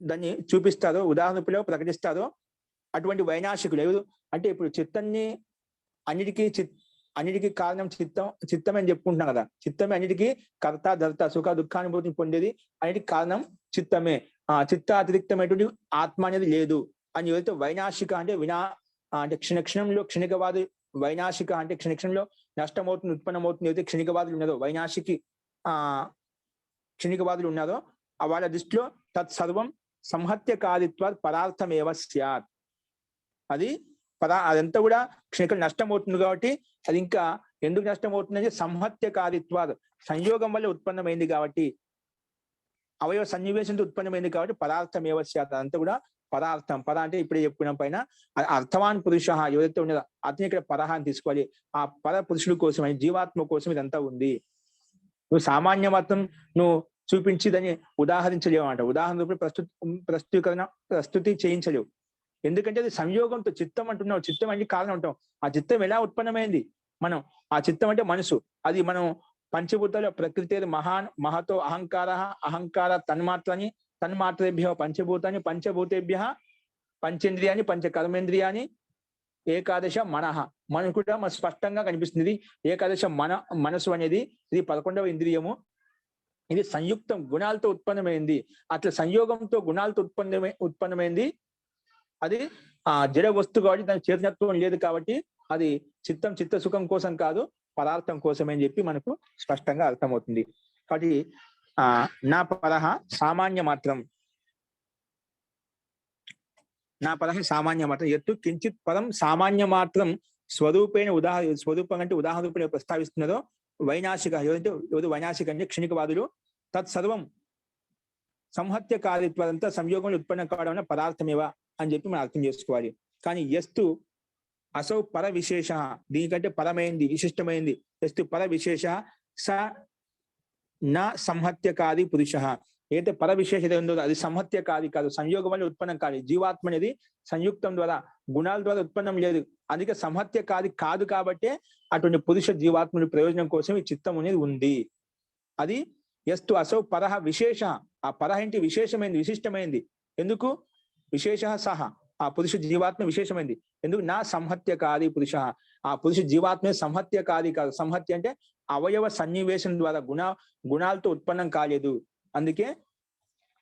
దాన్ని చూపిస్తారో, ఉదాహరణ రూపంలో ప్రకటిస్తారో అటువంటి వైనాశికులు ఎవరు అంటే ఇప్పుడు చిత్తాన్ని అన్నిటికీ కారణం చిత్తమే అని చెప్పుకుంటున్నాం కదా. చిత్తమే అన్నిటికీ కర్త ధర్త సుఖ దుఃఖానుభూతిని పొందేది, అన్నిటికీ కారణం చిత్తమే. చిత్త అతిరిక్తమైనటువంటి ఆత్మ అనేది లేదు అని ఎవరైతే వైనాశిక అంటే అంటే క్షణంలో క్షణికవాది, వైనాశిక అంటే క్షణంలో నష్టమవుతుంది ఉత్పన్నమవుతుంది ఏదైతే క్షణికవాదులు ఉన్నారో, క్షణికవాదులు ఉన్నారో వాళ్ళ దృష్టిలో తత్సర్వం సంహత్యకారిత్వ పదార్థమేవ స్యాత్. అదంతా కూడా క్షణిక నష్టం అవుతుంది కాబట్టి అది ఇంకా ఎందుకు నష్టం అవుతుందంటే సంహత్యకారిత్వ సంయోగం వల్ల ఉత్పన్నమైంది కాబట్టి, అవయవ సన్నివేశంతో ఉత్పన్నమైంది కాబట్టి పదార్థమేవ స్యాత్. అదంతా కూడా పదార్థం. పద అంటే ఇప్పుడే చెప్పుకున్న పైన అర్థవాన్ పురుష ఎవరైతే ఉన్నదో అతని ఇక్కడ పరహ అని తీసుకోవాలి. ఆ పర పురుషుడి కోసం, జీవాత్మ కోసం ఇదంతా ఉంది. నువ్వు సామాన్య మాత్రం నువ్వు చూపించి దాన్ని ఉదాహరించలేవు అంట. ఉదాహరణ ప్రస్తుతి చేయించలేవు. ఎందుకంటే అది సంయోగంతో చిత్తం అంటున్నావు. చిత్తం అంటే కారణం అంటాం. ఆ చిత్తం ఎలా ఉత్పన్నమైంది? మనం ఆ చిత్తం అంటే మనసు. అది మనం పంచభూతాలు ప్రకృతి మహతో అహంకార తన్మాత్రేభ్య పంచభూతాన్ని పంచభూతేభ్య పంచేంద్రియాన్ని పంచకర్మేంద్రియాన్ని ఏకాదశ మనకు కూడా మన స్పష్టంగా కనిపిస్తుంది. ఏకాదశ మనసు అనేది ఇది 11వ ఇంద్రియము. ఇది సంయుక్తం గుణాలతో ఉత్పన్నమైంది. అట్లా సంయోగంతో గుణాలతో ఉత్పన్నమైంది. అది జడ వస్తు కాబట్టి దాని చేతనత్వం లేదు కాబట్టి అది చిత్త సుఖం కోసం కాదు, పదార్థం కోసమే అని చెప్పి మనకు స్పష్టంగా అర్థమవుతుంది. కాబట్టి నా పరహ సామాన్య మాత్రం, నా పరహ సామాన్య మాత్రం ఎత్తు కించిత్ పరం సామాన్య మాత్రం స్వరూపేణ స్వరూపం అంటే ఉదాహరణ రూపంలో ప్రస్తావిస్తున్నదో వైనాశిక ఎవరు వైనాశిక అంటే క్షణికవాదులు తత్సర్వం సంహత్యకారిత్వంతా సంయోగంలో ఉత్పన్నం కావడం పదార్థమేవా అని చెప్పి మనం అర్థం చేసుకోవాలి. కానీ ఎస్తు అసౌ పర విశేష, దీనికంటే పరమైంది, విశిష్టమైంది. ఎస్తు పర విశేష స నా సంహత్యకాది పురుష. ఏదైతే పర విశేషత ఉందో అది సంహత్యకాది కాదు, సంయోగం వల్ల ఉత్పన్నం కాదు. జీవాత్మ అనేది సంయుక్తం ద్వారా, గుణాల ద్వారా ఉత్పన్నం లేదు. అందుకే సంహత్యకాది కాదు కాబట్టే అటువంటి పురుష జీవాత్మని ప్రయోజనం కోసం ఈ చిత్తం అనేది ఉంది. అది ఎస్తు అసౌ పరహ విశేష. ఆ పరహ ఏంటి? విశేషమైంది, విశిష్టమైంది. ఎందుకు? విశేష సహ, ఆ పురుష జీవాత్మ విశేషమైంది. ఎందుకు? నా సంహత్యకాది పురుష. ఆ పురుష జీవాత్మ సంహత్యకాది కాదు. సంహత్య అంటే అవయవ సన్నివేశం ద్వారా గుణాలతో ఉత్పన్నం కాలేదు. అందుకే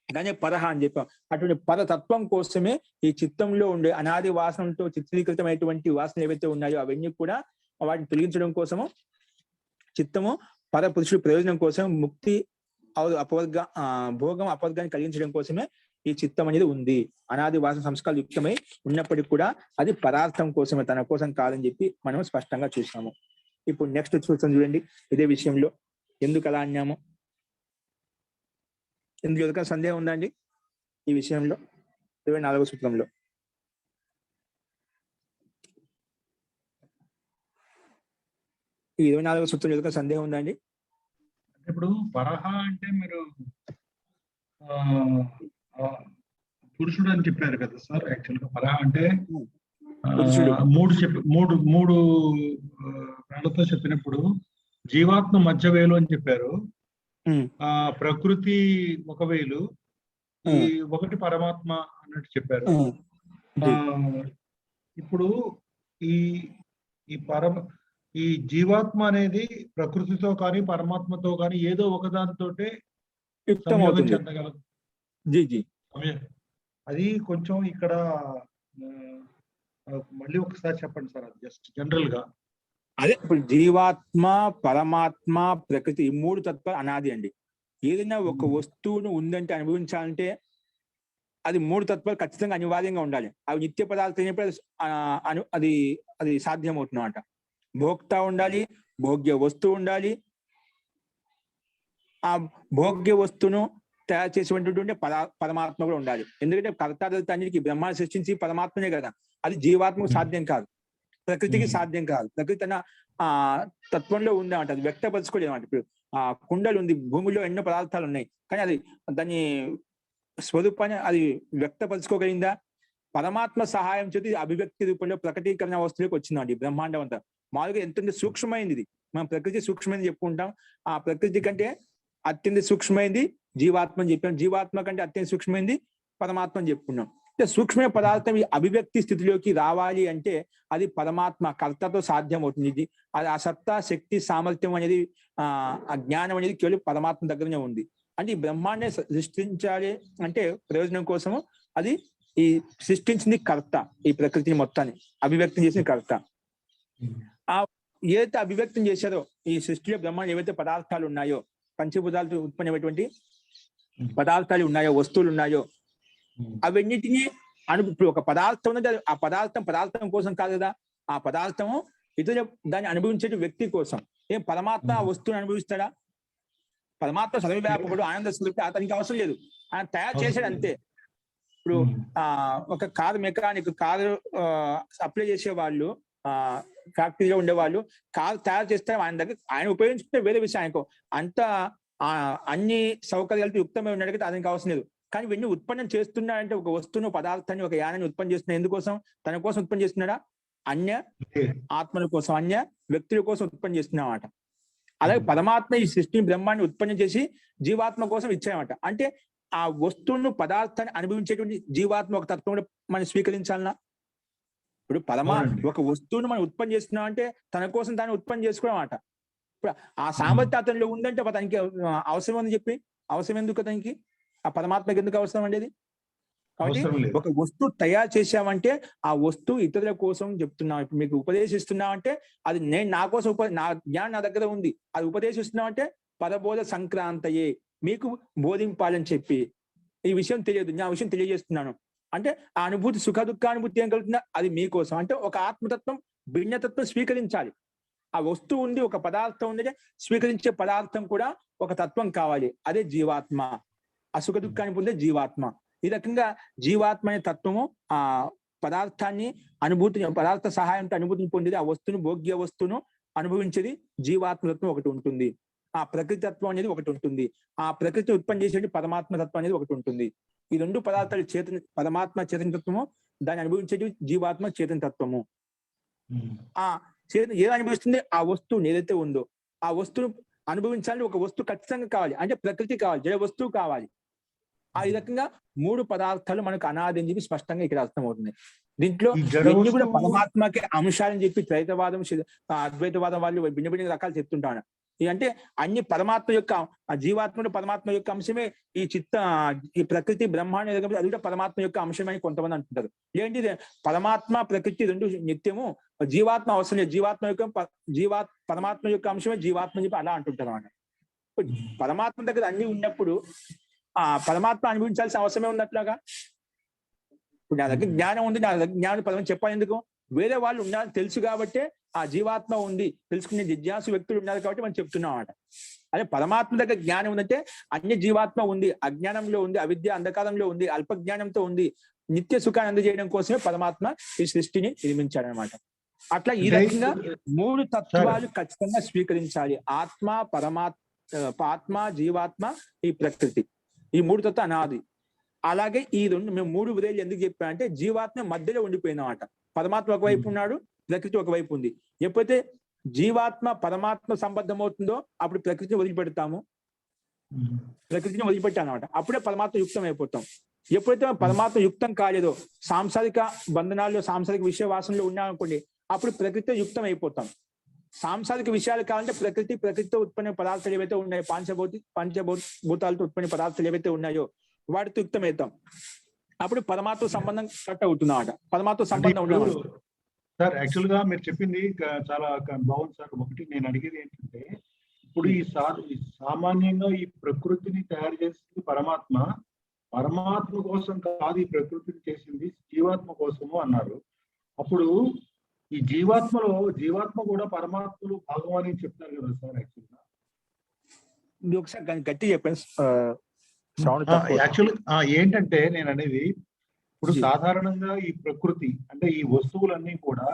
దాన్ని పరహ అని చెప్పాం. అటువంటి పరతత్వం కోసమే ఈ చిత్తంలో ఉండే అనాది వాసనతో చిత్రీకృతమైనటువంటి వాసనలు ఏవైతే ఉన్నాయో అవన్నీ కూడా వాటిని తొలగించడం కోసము చిత్తము పర పురుషుడు ప్రయోజనం కోసం, ముక్తి అపవర్గ భోగం అపవర్గాన్ని కలిగించడం కోసమే ఈ చిత్తం అనేది ఉంది. అనాది వాసన సంస్కారాలు యుక్తమై ఉన్నప్పటికీ కూడా అది పదార్థం కోసమే, తన కోసం కాదని చెప్పి మనం స్పష్టంగా చూసాము. ఇప్పుడు నెక్స్ట్ చూస్తాం చూడండి. ఇదే విషయంలో ఎందుకు అలా అన్నాము, ఎందుకు ఎవరికైనా సందేహం ఉందా అండి ఈ విషయంలో? 24వ సూత్రంలో ఈ 24వ సూత్రం ఎవరికైనా సందేహం ఉందా అండి? ఇప్పుడు పరహ అంటే మీరు పురుషుడు అని చెప్పారు కదా సార్. యాక్చువల్ గా పరహ అంటే మూడు ప్రాణులతో చెప్పినప్పుడు జీవాత్మ మధ్య వేలు అని చెప్పారు. ప్రకృతి ఒక వేలు, ఈ ఒకటి పరమాత్మ అన్నట్టు చెప్పారు. ఇప్పుడు ఈ ఈ జీవాత్మ అనేది ప్రకృతితో కానీ పరమాత్మతో కానీ ఏదో ఒకదానితోటే చెందగలదు. అది కొంచెం ఇక్కడ మళ్ళీ ఒకసారి చెప్పండి సార్, అది జస్ట్ జనరల్ గా. అదే ఇప్పుడు జీవాత్మ, పరమాత్మ, ప్రకృతి, ఈ మూడు తత్వాలు అనాది అండి. ఏదైనా ఒక వస్తువును ఉందంటే, అనుభవించాలంటే అది మూడు తత్వాలు ఖచ్చితంగా అనివార్యంగా ఉండాలి. అవి నిత్య పదార్థం అయినప్పుడు అది సాధ్యమవుతుందన్నమాట. భోక్త ఉండాలి, భోగ్య వస్తువు ఉండాలి. ఆ భోగ్య వస్తువును తయారు చేసేటువంటి పరమాత్మ కూడా ఉండాలి. ఎందుకంటే కర్తానికి బ్రహ్మాన్ని సృష్టించి పరమాత్మనే కదా. అది జీవాత్మకు సాధ్యం కాదు, ప్రకృతికి సాధ్యం కాదు. ప్రకృతి తన తత్వంలో ఉంది అంటే అది వ్యక్తపరచుకోలేదు అన్నమాట. ఇప్పుడు కుండలు ఉంది, భూమిలో ఎన్నో పదార్థాలు ఉన్నాయి, కానీ అది దాని స్వరూపాన్ని అది వ్యక్తపరచుకోగలిగిందా? పరమాత్మ సహాయం చేతి అభివ్యక్తి రూపంలో ప్రకటీకరణ వస్తువులకు వచ్చిందండి బ్రహ్మాండం అంతా. మామూలుగా ఎంత సూక్ష్మమైంది ఇది. మనం ప్రకృతి సూక్ష్మైంది చెప్పుకుంటాం, ఆ ప్రకృతి కంటే అత్యంత సూక్ష్మైంది జీవాత్మ అని చెప్పాం. జీవాత్మ కంటే అత్యంత సూక్ష్మైంది పరమాత్మ అని చెప్పుకున్నాం. అంటే సూక్ష్మ పదార్థం ఈ అభివ్యక్తి స్థితిలోకి రావాలి అంటే అది పరమాత్మ కర్తతో సాధ్యం అవుతుంది. అది ఆ సత్తా, శక్తి, సామర్థ్యం అనేది ఆ జ్ఞానం అనేది కేవలం పరమాత్మ దగ్గరనే ఉంది. అంటే ఈ బ్రహ్మాండే సృష్టించాలి అంటే ప్రయోజనం కోసము అది ఈ సృష్టించింది కర్త, ఈ ప్రకృతిని మొత్తాన్ని అభివ్యక్తం చేసిన కర్త. ఆ ఏదైతే అభివ్యక్తం చేశారో ఈ సృష్టిలో బ్రహ్మాండం ఏవైతే పదార్థాలు ఉన్నాయో, పంచభూతాలతో ఉత్పన్నమైనటువంటి పదార్థాలు ఉన్నాయో, వస్తువులు ఉన్నాయో, అవన్నిటినీ ఇప్పుడు ఒక పదార్థం ఉన్నది, ఆ పదార్థం కోసం కాదు కదా. ఆ పదార్థము ఇతరులు దాన్ని అనుభవించే వ్యక్తి కోసం. ఏం పరమాత్మ ఆ వస్తువుని అనుభవిస్తాడా? పరమాత్మ సర్వవ్యాపకుడు, ఆనంద స్వరూపుడు, అతనికి అవసరం లేదు, ఆయన తయారు చేశాడు అంతే. ఇప్పుడు ఒక కారు మెకానిక్, కారు అప్లై చేసే వాళ్ళు, ఫ్యాక్టరీలో ఉండేవాళ్ళు కారు తయారు చేస్తే ఆయన దగ్గర ఆయన ఉపయోగించుకుంటే వేరే విషయం. ఆయనకు అంత అన్ని సౌకర్యాలతో యుక్తమై ఉన్నాడు కదా, అతనికి అవసరం లేదు. కానీ ఇవన్నీ ఉత్పన్నం చేస్తున్నాడంటే ఒక వస్తువును, పదార్థాన్ని, ఒక యానాన్ని ఉత్పన్నం చేస్తున్నా ఎందుకోసం? తన కోసం ఉత్పన్నం చేస్తున్నాడా? అన్య ఆత్మల కోసం, అన్య వ్యక్తుల కోసం ఉత్పన్నం చేస్తున్నామాట. అలాగే పరమాత్మ ఈ సృష్టిని, బ్రహ్మాన్ని ఉత్పన్నం చేసి జీవాత్మ కోసం ఇచ్చాయన్నమాట. అంటే ఆ వస్తువును, పదార్థాన్ని అనుభవించేటువంటి జీవాత్మ ఒక తత్వం మనం స్వీకరించాలన్నా. ఇప్పుడు ఒక వస్తువును మనం ఉత్పన్నం చేస్తున్నాం అంటే తన కోసం దాన్ని ఉత్పన్నం చేసుకోవడం అన్నమాట. ఇప్పుడు ఆ సామర్థ్యం అతనిలో ఉందంటే అతనికి అవసరం అని చెప్పి, అవసరం ఎందుకు అతనికి? ఆ పరమాత్మకి ఎందుకు అవసరం అండి? కాబట్టి ఒక వస్తువు తయారు చేసామంటే ఆ వస్తువు ఇతరుల కోసం చెప్తున్నాం. ఇప్పుడు మీకు ఉపదేశిస్తున్నామంటే అది నేను నా కోసం నా జ్ఞానం నా దగ్గర ఉంది, అది ఉపదేశిస్తున్నామంటే పరబోధ సంక్రాంతయే, మీకు బోధింపాలని చెప్పి. ఈ విషయం తెలియదు, నా విషయం తెలియజేస్తున్నాను అంటే ఆ అనుభూతి, సుఖ దుఃఖానుభూతి ఏం కలుగుతుందా? అది మీకోసం. అంటే ఒక ఆత్మతత్వం, భిన్నతత్వం స్వీకరించాలి. ఆ వస్తువు ఉంది, ఒక పదార్థం ఉంది, స్వీకరించే పదార్థం కూడా ఒక తత్వం కావాలి. అదే జీవాత్మ. ఆ సుఖ దుఃఖాన్ని పొందే జీవాత్మ. ఈ రకంగా జీవాత్మ అనే తత్వము పదార్థాన్ని పదార్థ సహాయంతో అనుభూతిని పొందేది, ఆ వస్తువును భోగ్య వస్తువును అనుభవించేది జీవాత్మతత్వం ఒకటి ఉంటుంది. ఆ ప్రకృతి తత్వం అనేది ఒకటి ఉంటుంది. ఆ ప్రకృతి ఉత్పత్తి చేసేది పరమాత్మ తత్వం అనేది ఒకటి ఉంటుంది. ఈ రెండు పదార్థాలు పరమాత్మ చైతన్య తత్వము, దాన్ని అనుభవించేది జీవాత్మ చైతన్య తత్వము. ఆ చైతన్యం ఏది అనుభవిస్తుంది? ఆ వస్తువు ఏదైతే ఉందో ఆ వస్తువును అనుభవించాలని ఒక వస్తువు ఖచ్చితంగా కావాలి, అంటే ప్రకృతి కావాలి, జడ వస్తువు కావాలి. ఆ ఈ రకంగా మూడు పదార్థాలు మనకు అనాది అని చెప్పి స్పష్టంగా ఇక్కడ అర్థమవుతుంది. దీంట్లో ఇవన్నీ కూడా పరమాత్మకి అంశాలని చెప్పి ద్వైతవాదం అద్వైతవాదం వాళ్ళు భిన్న భిన్న రకాలు చెప్తుంటాను. అంటే అన్ని పరమాత్మ యొక్క జీవాత్ముడు పరమాత్మ యొక్క అంశమే, ఈ ప్రకృతి బ్రహ్మాండ అది కూడా పరమాత్మ యొక్క అంశమే అని కొంతమంది అంటుంటారు. ఏంటి పరమాత్మ ప్రకృతి రెండు నిత్యము, జీవాత్మ అవసరం లేదు, జీవాత్మ యొక్క పరమాత్మ యొక్క అంశమే జీవాత్మ అని చెప్పి అలా అంటుంటారు అన్నమాట. పరమాత్మ దగ్గర అన్ని ఉన్నప్పుడు ఆ పరమాత్మ అనుభవించాల్సిన అవసరమే ఉన్నట్లుగా. ఇప్పుడు నా దగ్గర జ్ఞానం ఉంది, నా దగ్గర జ్ఞానం పదం చెప్పాలి ఎందుకు? వేరే వాళ్ళు ఉన్నారని తెలుసు కాబట్టే ఆ జీవాత్మ ఉంది, తెలుసుకునే జిజ్ఞాసు వ్యక్తులు ఉన్నారు కాబట్టి మనం చెప్తున్నాం అన్నమాట. అదే పరమాత్మ దగ్గర జ్ఞానం ఉందంటే అన్ని జీవాత్మ ఉంది, అజ్ఞానంలో ఉంది, అవిద్య అంధకారంలో ఉంది, అల్ప జ్ఞానంతో ఉంది. నిత్య సుఖాన్ని అందజేయడం కోసమే పరమాత్మ ఈ సృష్టిని నిర్మించాడనమాట. అట్లా ఈ రకంగా మూడు తత్వాలు ఖచ్చితంగా స్వీకరించాలి. ఆత్మ, జీవాత్మ, ఈ ప్రకృతి, ఈ మూడు తత్వం అనాది. అలాగే ఈ మేము మూడు విధేయులు ఎందుకు చెప్పామంటే జీవాత్మ మధ్యలో ఉండిపోయిందన్నమాట. పరమాత్మ ఒకవైపు ఉన్నాడు, ప్రకృతి ఒకవైపు ఉంది. ఎప్పుడైతే జీవాత్మ పరమాత్మ సంబద్ధం అవుతుందో అప్పుడు ప్రకృతిని వదిలిపెడతాము, ప్రకృతిని వదిలిపెట్టాం అనమాట. అప్పుడే పరమాత్మ యుక్తం అయిపోతాం. ఎప్పుడైతే పరమాత్మ యుక్తం కాలేదో, సాంసారిక బంధనాల్లో సాంసారిక విషయ వాసనలో ఉన్నామనుకోండి, అప్పుడు ప్రకృతితో యుక్తం అయిపోతాం. సాంసారిక విషయాలు కావాలంటే ప్రకృతితో ఉత్పన్న పదార్థాలు ఏవైతే ఉన్నాయో, పంచభూతాలతో ఉత్పన్న పదార్థాలు ఏవైతే ఉన్నాయో వాటితో యుక్తమవుతాం. అప్పుడు పరమాత్మ సంబంధం కట్ అవుతుందన్నమాట. పరమాత్మ సంబంధం ఉండదు సార్. యాక్చువల్ గా మీరు చెప్పింది చాలా బాగుంది సార్. ఒకటి నేను అడిగేది ఏంటంటే, ఇప్పుడు ఈ సామాన్యంగా ఈ ప్రకృతిని తయారు చేసింది పరమాత్మ, పరమాత్మ కోసం కాదు ఈ ప్రకృతిని చేసింది, జీవాత్మ కోసము అన్నారు. అప్పుడు ఈ జీవాత్మ కూడా పరమాత్మలో భాగం అని చెప్తారు కదా సార్. యాక్చువల్గా ఒకసారి గట్టి చెప్పండి. యాక్చువల్ ఏంటంటే నేను అనేది, ఇప్పుడు సాధారణంగా ఈ ప్రకృతి అంటే ఈ వస్తువులన్నీ కూడా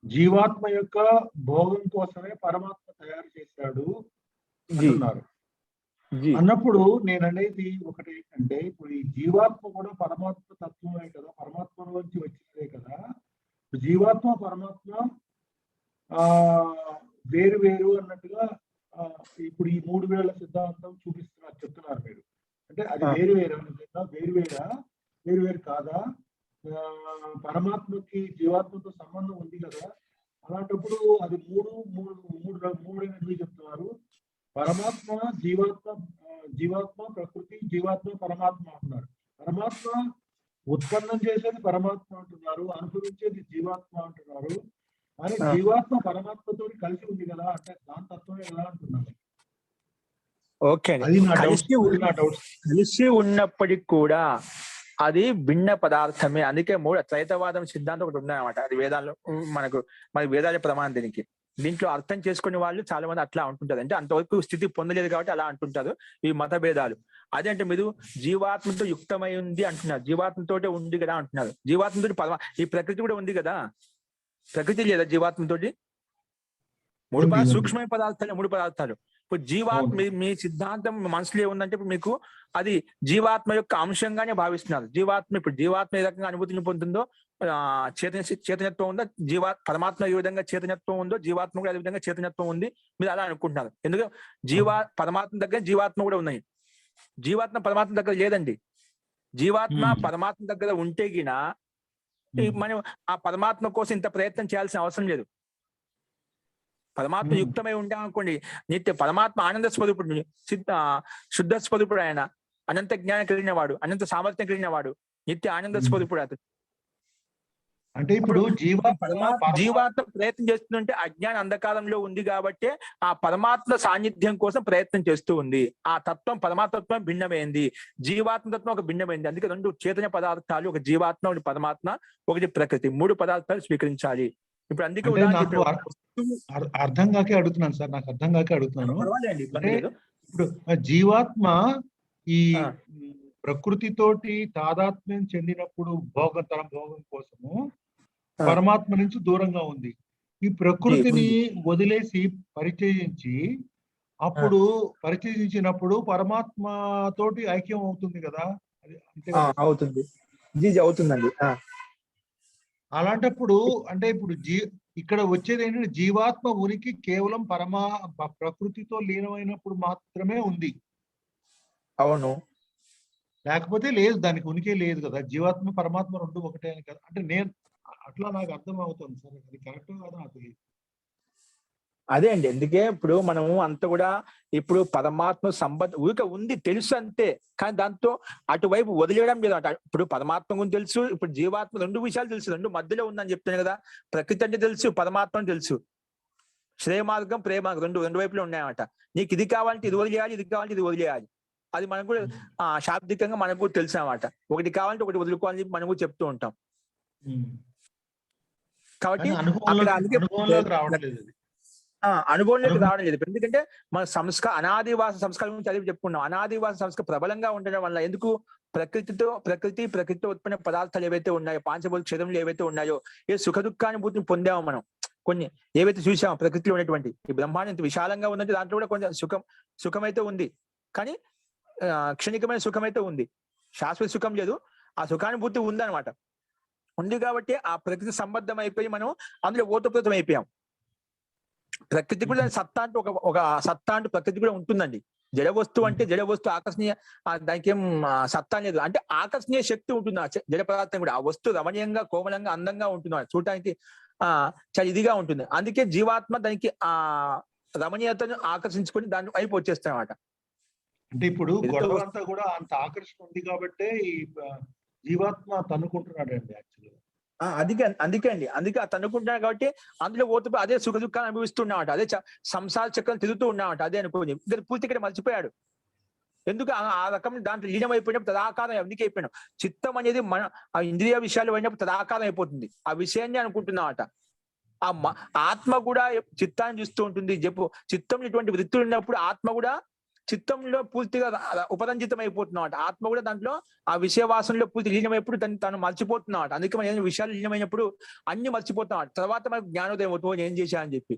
జీవాత్మ యొక్క భోగం కోసమే పరమాత్మ తయారు చేశాడు అంటున్నారు. అన్నప్పుడు నేను అనేది ఒకటి ఏంటంటే, ఇప్పుడు ఈ జీవాత్మ కూడా పరమాత్మ తత్వమే కదా, పరమాత్మలోంచి వచ్చినదే కదా. జీవాత్మ పరమాత్మ వేరు వేరు అన్నట్టుగా ఇప్పుడు ఈ 3000 సిద్ధాంతం చెప్తున్నారు మీరు. అంటే అది వేరు వేరు కాదా? పరమాత్మకి జీవాత్మతో సంబంధం ఉంది కదా. అలాంటప్పుడు అది మూడు ఎందుకు చెప్తున్నారు? పరమాత్మ, జీవాత్మ ప్రకృతి, జీవాత్మ పరమాత్మ అంటున్నారు. పరమాత్మ ఉత్పన్నం చేసేది పరమాత్మ అంటున్నారు, అనుభవించేది జీవాత్మ అంటున్నారు. కానీ జీవాత్మ పరమాత్మతో కలిసి ఉంది కదా, అంటే దాని తత్వమే ఎలా అంటున్నారు? ఓకే, కలిసి ఉన్నప్పటికి కూడా అది భిన్న పదార్థమే. అందుకే త్రైతవాదం సిద్ధాంతం ఒకటి ఉన్నాయన్నమాట. అది వేదాల్లో మన వేదాల ప్రమాణం. దీంట్లో అర్థం చేసుకునే వాళ్ళు చాలా మంది అట్లా అంటుంటారు. అంటే అంతవరకు స్థితి పొందలేదు కాబట్టి అలా అంటుంటారు. ఈ మత భేదాలు అదేంటే మీరు జీవాత్మతో యుక్తమై ఉంది అంటున్నారు, జీవాత్మతోటే ఉంది కదా అంటున్నారు. జీవాత్మతో ఈ ప్రకృతి కూడా ఉంది కదా, ప్రకృతి లేదా జీవాత్మతోటి? సూక్ష్మ పదార్థాలు, మూడు పదార్థాలు. ఇప్పుడు జీవాత్మ మీ సిద్ధాంతం మనసులో ఏముందంటే, ఇప్పుడు మీకు అది జీవాత్మ యొక్క అంశంగానే భావిస్తున్నారు. ఇప్పుడు జీవాత్మ ఏ రకంగా అనుభూతిని పొందుతుందో, చైతన్యత్వం ఉందో, పరమాత్మ ఏ విధంగా చైతన్యత్వం ఉందో జీవాత్మ కూడా అదే విధంగా చైతన్యత్వం ఉంది. మీరు అలా అనుకుంటున్నారు. ఎందుకంటే పరమాత్మ దగ్గర జీవాత్మ కూడా ఉన్నాయి, జీవాత్మ పరమాత్మ దగ్గర లేదండి. జీవాత్మ పరమాత్మ దగ్గర ఉంటే గిన మనం ఆ పరమాత్మ కోసం ఇంత ప్రయత్నం చేయాల్సిన అవసరం లేదు. పరమాత్మ యుక్తమై ఉంటామనుకోండి, నిత్య పరమాత్మ ఆనంద స్వరూపుడు, శుద్ధ స్వరూపుడు, ఆయన అనంత జ్ఞానం కలిగిన వాడు, అనంత సామర్థ్యం కలిగిన వాడు, నిత్య ఆనంద స్వరూపుడు అతను. అంటే ఇప్పుడు జీవాత్మ ప్రయత్నం చేస్తుందంటే అజ్ఞాన అంధకారంలో ఉంది కాబట్టి ఆ పరమాత్మ సాన్నిధ్యం కోసం ప్రయత్నం చేస్తూ ఉంది. ఆ తత్వం పరమాత్మత్వం భిన్నమైంది, జీవాత్మ తత్వం ఒక భిన్నమైంది. అందుకే రెండు చైతన్య పదార్థాలు, ఒక జీవాత్మ, ఒకటి పరమాత్మ, ఒకటి ప్రకృతి, మూడు పదార్థాలు స్వీకరించాలి. ఇప్పుడు అందుకే అర్థం కాకే అడుగుతున్నాను సార్, నాకు అర్థం కాకే అడుగుతున్నాను. ఇప్పుడు జీవాత్మ ప్రకృతితోటి తాదాత్మ్యం చెందినప్పుడు తన భోగం కోసము ఆ, పరమాత్మ నుంచి దూరంగా ఉంది. ఈ జీ ప్రకృతిని ఉంది. వదిలేసి పరిచయించి ఆ, అప్పుడు పరిచయించినప్పుడు పరమాత్మ తోటి ఐక్యం అవుతుంది కదా, అది అంతే ఆ, కదా సార్? అవుతుంది. జీ అవుతుందండి. అలాంటప్పుడు అంటే ఇప్పుడు ఇక్కడ వచ్చేది ఏంటంటే జీవాత్మ ఉనికి కేవలం ప్రకృతితో లీనమైనప్పుడు మాత్రమే ఉంది. అవును. లేకపోతే లేదు, దానికి ఉనికి లేదు కదా. జీవాత్మ పరమాత్మ రెండు ఒకటే అని కదా, అంటే నేను అట్లా నాకు అర్థం అవుతుంది సార్. అది కరెక్ట్ కాదా నాకు తెలియదు. అదే అండి, ఎందుకే ఇప్పుడు మనము అంత కూడా ఇప్పుడు పరమాత్మ సంబంధం ఊరిక ఉంది తెలుసు అంతే, కానీ దాంతో అటువైపు వదిలేయడం లేదు అంట. ఇప్పుడు పరమాత్మ గురించి తెలుసు, ఇప్పుడు జీవాత్మ రెండు విషయాలు తెలుసు, రెండు మధ్యలో ఉందని చెప్తాను కదా. ప్రకృతి అంటే తెలుసు, పరమాత్మ అని తెలుసు. శ్రేయ మార్గం ప్రేమ మార్గం రెండు రెండు వైపులు ఉన్నాయన్నమాట. నీకు ఇది కావాలంటే ఇది వదిలేయాలి, ఇది కావాలంటే ఇది వదిలేయాలి. అది మనకు కూడా శాబ్దికంగా మనకు కూడా తెలుసు అన్నమాట. ఒకటి కావాలంటే ఒకటి వదులుకోవాలని చెప్పి మనం కూడా చెప్తూ ఉంటాం. కాబట్టి కానీ అక్కడ అందుకే అనుభవంలోకి రావట్లేదు అది. అనుభవంలోకి రావడం లేదు. ఎందుకంటే మన అనాదివాస సంస్కారం గురించి చదివి చెప్పుకున్నాం. అనాదివాస సంస్కారం ప్రబలంగా ఉండడం వల్ల ఎందుకు ప్రకృతితో ఉత్పన్న పదార్థాలు ఏవైతే ఉన్నాయో, పాంచభౌతిక క్షేత్రంలో ఏవైతే ఉన్నాయో, ఏ సుఖ దుఃఖానుభూతిని పొందామో మనం, కొన్ని ఏవైతే చూసామో ప్రకృతిలో ఉన్నటువంటి ఈ బ్రహ్మాండం ఇంత విశాలంగా ఉందంటే దాంట్లో కూడా కొంచెం సుఖమైతే ఉంది. కానీ క్షణికమైన సుఖమైతే ఉంది, శాశ్వత సుఖం లేదు. ఆ సుఖానుభూతి ఉందన్నమాట. ఉంది కాబట్టి ఆ ప్రకృతి సంబద్ధం అయిపోయి మనం అందులో ఓతప్రోతం అయిపోయాం. ప్రకృతి కూడా సత్తా అంటూ ఒక సత్తా అంటూ ప్రకృతి కూడా ఉంటుందండి. జడ వస్తువు అంటే జడ వస్తువు ఆకర్షణీయ, దానికి ఏం సత్తా లేదు, అంటే ఆకర్షణీయ శక్తి ఉంటుంది ఆ జడ పదార్థం కూడా. ఆ వస్తువు రమణీయంగా కోమలంగా అందంగా ఉంటుంది, చూడటానికి చాలా ఇదిగా ఉంటుంది. అందుకే జీవాత్మ దానికి ఆ రమణీయతను ఆకర్షించుకొని దాని వైపు వచ్చేస్తాయి అన్నమాట. అంటే ఇప్పుడు గొడవ అంతా కూడా అంత ఆకర్షణ ఉంది కాబట్టి ఈ జీవాత్మ తన్నుకుంటున్నాడు అండి యాక్చువల్గా. అందుకే ఆ తన్నుకుంటున్నాడు కాబట్టి అందులో పోతూ అదే సుఖ దుఃఖాన్ని అనుభవిస్తున్నామట. అదే సంసార చక్రం తిరుగుతూ ఉన్నామట. అదే అనుకోని పూర్తి ఇక్కడ మర్చిపోయాడు. ఎందుకు ఆ రకం దాంట్లో లీనమైపోయినప్పుడు తదాకారం అందుకే అయిపోయినాం. చిత్తం అనేది ఆ ఇంద్రియ విషయాలు అయినప్పుడు తదాకారం అయిపోతుంది. ఆ విషయాన్ని అనుకుంటున్నామట. ఆత్మ కూడా చిత్తాన్ని చూస్తూ ఉంటుంది. చిత్తం ఇటువంటి వృత్తులు ఉన్నప్పుడు ఆత్మ కూడా చిత్తంలో పూర్తిగా ఉపరంజితం అయిపోతున్నాడు. ఆత్మ కూడా దాంట్లో ఆ విషయవాసనలో పూర్తి లీనమైనప్పుడు తను మర్చిపోతున్నాడు. అందుకే మనం ఏదైనా విషయాలు లీనమైనప్పుడు అన్ని మర్చిపోతున్నాడు. తర్వాత మనకు జ్ఞానోదయం అవుతుంది, ఏం చేశా అని చెప్పి.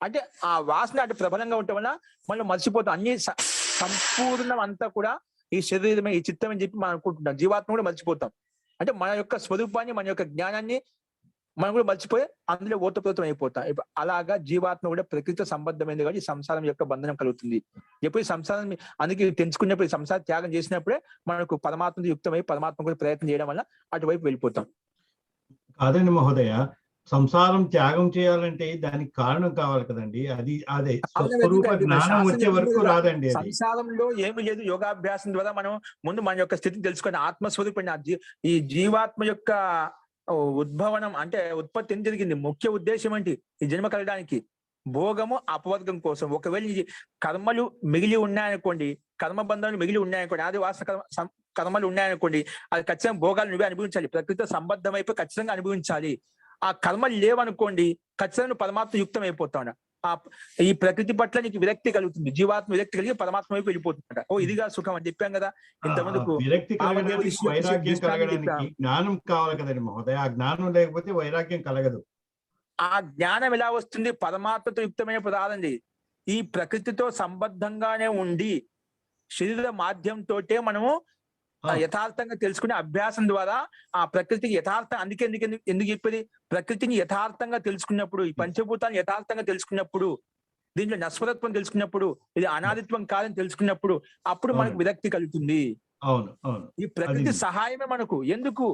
అంటే ఆ వాసన అటు ప్రబలంగా ఉండటం వల్ల మనం మర్చిపోతాం. అన్ని సంపూర్ణం అంతా కూడా ఈ శరీరమే, ఈ చిత్తం అని చెప్పి మనం అనుకుంటున్నాం. జీవాత్మ కూడా మర్చిపోతాం. అంటే మన యొక్క స్వరూపాన్ని, మన యొక్క జ్ఞానాన్ని మనం కూడా మర్చిపోయి అందులో ఓతప్రోతం అయిపోతాం. అలాగా జీవాత్మ కూడా ప్రకృతితో సంబద్ధమైంది కాబట్టి సంసారం యొక్క బంధనం కలుగుతుంది. ఎప్పుడు సంసారం అందుకే తెలుసుకున్నప్పుడు సంసార త్యాగం చేసినప్పుడే మనకు పరమాత్మ యుక్తమై పరమాత్మ కూడా ప్రయత్నం చేయడం వల్ల అటువైపు వెళ్ళిపోతాం. కాదండి మహోదయ, సంసారం త్యాగం చేయాలంటే దానికి కారణం కావాలి కదండి. అదే స్వరూప జ్ఞానం వచ్చే వరకు రాదండి. సంసారంలో ఏమి లేదు. యోగాభ్యాసం ద్వారా మనం ముందు మన యొక్క స్థితిని తెలుసుకొని ఆత్మస్వరూపాన్ని, ఈ జీవాత్మ యొక్క ఉద్భవనం అంటే ఉత్పత్తి ఏం జరిగింది, ముఖ్య ఉద్దేశం ఏంటి, ఈ జన్మ కలగడానికి భోగము అపవర్గం కోసం. ఒకవేళ ఈ కర్మలు మిగిలి ఉన్నాయనుకోండి, కర్మబంధాలు మిగిలి ఉన్నాయనుకోండి, ఆది వాసన కర్మలు ఉన్నాయనుకోండి, అది ఖచ్చితంగా భోగాలు నువ్వే అనుభవించాలి. ప్రకృతితో సంబద్ధం అయిపోయి ఖచ్చితంగా అనుభవించాలి. ఆ కర్మలు లేవనుకోండి, ఖచ్చితంగా పరమాత్మ యుక్తం అయిపోతాడు. ఈ ప్రకృతి పట్ల నీకు విరక్తి కలుగుతుంది. జీవాత్మ విరక్తి కలిగి పరమాత్మ వైపు వెళ్ళిపోతుంట. ఇదిగా సుఖం అని చెప్పాం కదా ఇంతమందుకు. విరక్తి కలగడానికి, వైరాగ్యం కలగడానికి జ్ఞానం కావాలి కదండి మహోదయ. ఆ జ్ఞానం లేకపోతే వైరాగ్యం కలగదు. ఆ జ్ఞానం ఎలా వస్తుంది? పరమాత్మతో యుక్తమైన పదాలండి. ఈ ప్రకృతితో సంబద్ధంగానే ఉండి శరీర మాధ్యంతో మనము యథార్థంగా తెలుసుకునే అభ్యాసం ద్వారా ఆ ప్రకృతికి అందుకే ఎందుకు చెప్పేది, ప్రకృతిని యథార్థంగా తెలుసుకున్నప్పుడు, ఈ పంచభూతాన్ని యథార్థంగా తెలుసుకున్నప్పుడు, దీంట్లో నశ్వరత్వం తెలుసుకున్నప్పుడు, ఇది అనాదిత్వం కాదని తెలుసుకున్నప్పుడు అప్పుడు మనకు విరక్తి కలుగుతుంది. ఈ ప్రకృతి సహాయమే మనకు. ఎందుకు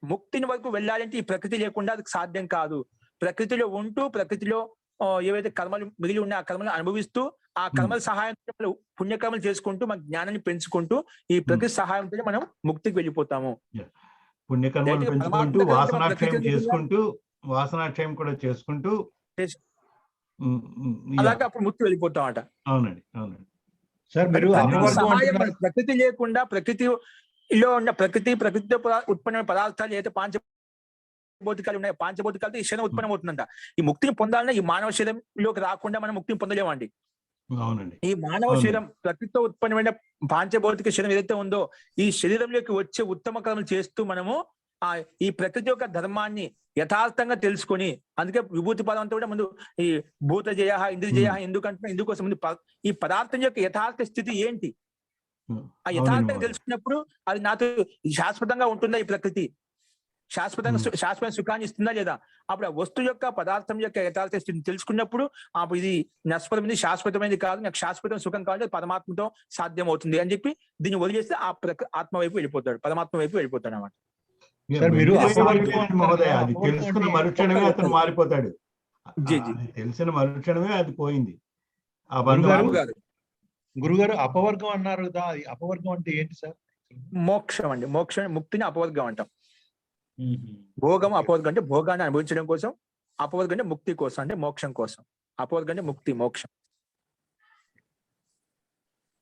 ముక్తిని వరకు వెళ్ళాలంటే ఈ ప్రకృతి లేకుండా అది సాధ్యం కాదు. ప్రకృతిలో ఉంటూ ప్రకృతిలో ఏవైతే కర్మలు మిగిలి ఉన్నాయో ఆ కర్మలు అనుభవిస్తూ, ఆ కర్మల సహాయంతో పుణ్యకర్మలు చేసుకుంటూ మన జ్ఞానాన్ని పెంచుకుంటూ ఈ ప్రకృతి సహాయంతో మనం ముక్తికి వెళ్ళిపోతాము. పుణ్యకర్మలు పెంచుకుంటూ వాసనాక్షయం కూడా చేసుకుంటూ అలాగే అప్పుడు ముక్తి వెళ్ళిపోతామట. అవునండి. సార్ మీరు ప్రకృతి లేకుండా ప్రకృతిలో ఉన్న ప్రకృతితో ఉత్పన్నమైన పదార్థాలు ఏదైతే పంచభౌతికాలు ఉన్నాయి, పంచభౌతికాలతో ఈ శరీరం ఉత్పన్నం అవుతుందంట. ఈ ముక్తిని పొందాలన్నా ఈ మానవ శరీరంలోకి రాకుండా మనం ముక్తిని పొందలేమండి. అవునండి. ఈ మానవ అవునండి. శరీరం ప్రకృతితో ఉత్పన్నమైన పాంచభౌతిక శరీరం ఏదైతే ఉందో ఈ శరీరంలోకి వచ్చే ఉత్తమ కర్మలు చేస్తూ మనము ఆ ఈ ప్రకృతి యొక్క ధర్మాన్ని యథార్థంగా తెలుసుకొని, అందుకే విభూతి పదం అంతా కూడా ముందు ఈ భూత జయ ఇంద్రిజయ ఎందుకంటున్నా ఎందుకోసం ముందు ఈ పదార్థం యొక్క యథార్థ స్థితి ఏంటి, ఆ అవునండి యథార్థంగా మహోదయ. తెలుసుకున్నప్పుడు అది నాతో శాశ్వతంగా ఉంటుందా ఈ ప్రకృతి, శాశ్వత సుఖాన్ని ఇస్తుందా లేదా, అప్పుడు ఆ వస్తువు యొక్క పదార్థం యొక్క యథార్థ స్థితిని తెలుసుకున్నప్పుడు అప్పుడు ఇది నశ్వరమైనది శాశ్వతమైనది కాదు, నాకు శాశ్వత సుఖం కాదు, అది పరమాత్మతో సాధ్యం అవుతుంది అని చెప్పి దీన్ని వదిలేస్తే ఆ ఆత్మ వైపు వెళ్ళిపోతాడు, పరమాత్మ వైపు వెళ్ళిపోతాడు అన్నమాట. సార్, మీరు వెళ్ళిపోయేవాడు అపవర్గం లేదండి మహోదయ, అది అపవర్గం తెలుసుకున్న అంటే మరుక్షణమే అతను మారిపోతాడు. జీ జీ అది తెలిసిన మరుక్షణమే అది పోయింది, ఆ గురుగారు బంధం. గారు గురుగారు అపవర్గం అన్నారు కదా, అది అపవర్గం అంటే ఏంటి సార్? మోక్షం అండి, మోక్షం ముక్తిని అపవర్గం అంటాం. భోగం అపవర్గం అంటే భోగాన్ని అనుభవించడం కోసం, అపవర్గం అంటే ముక్తి కోసం, అంటే మోక్షం కోసం. అపవర్గం అంటే ముక్తి, మోక్షం.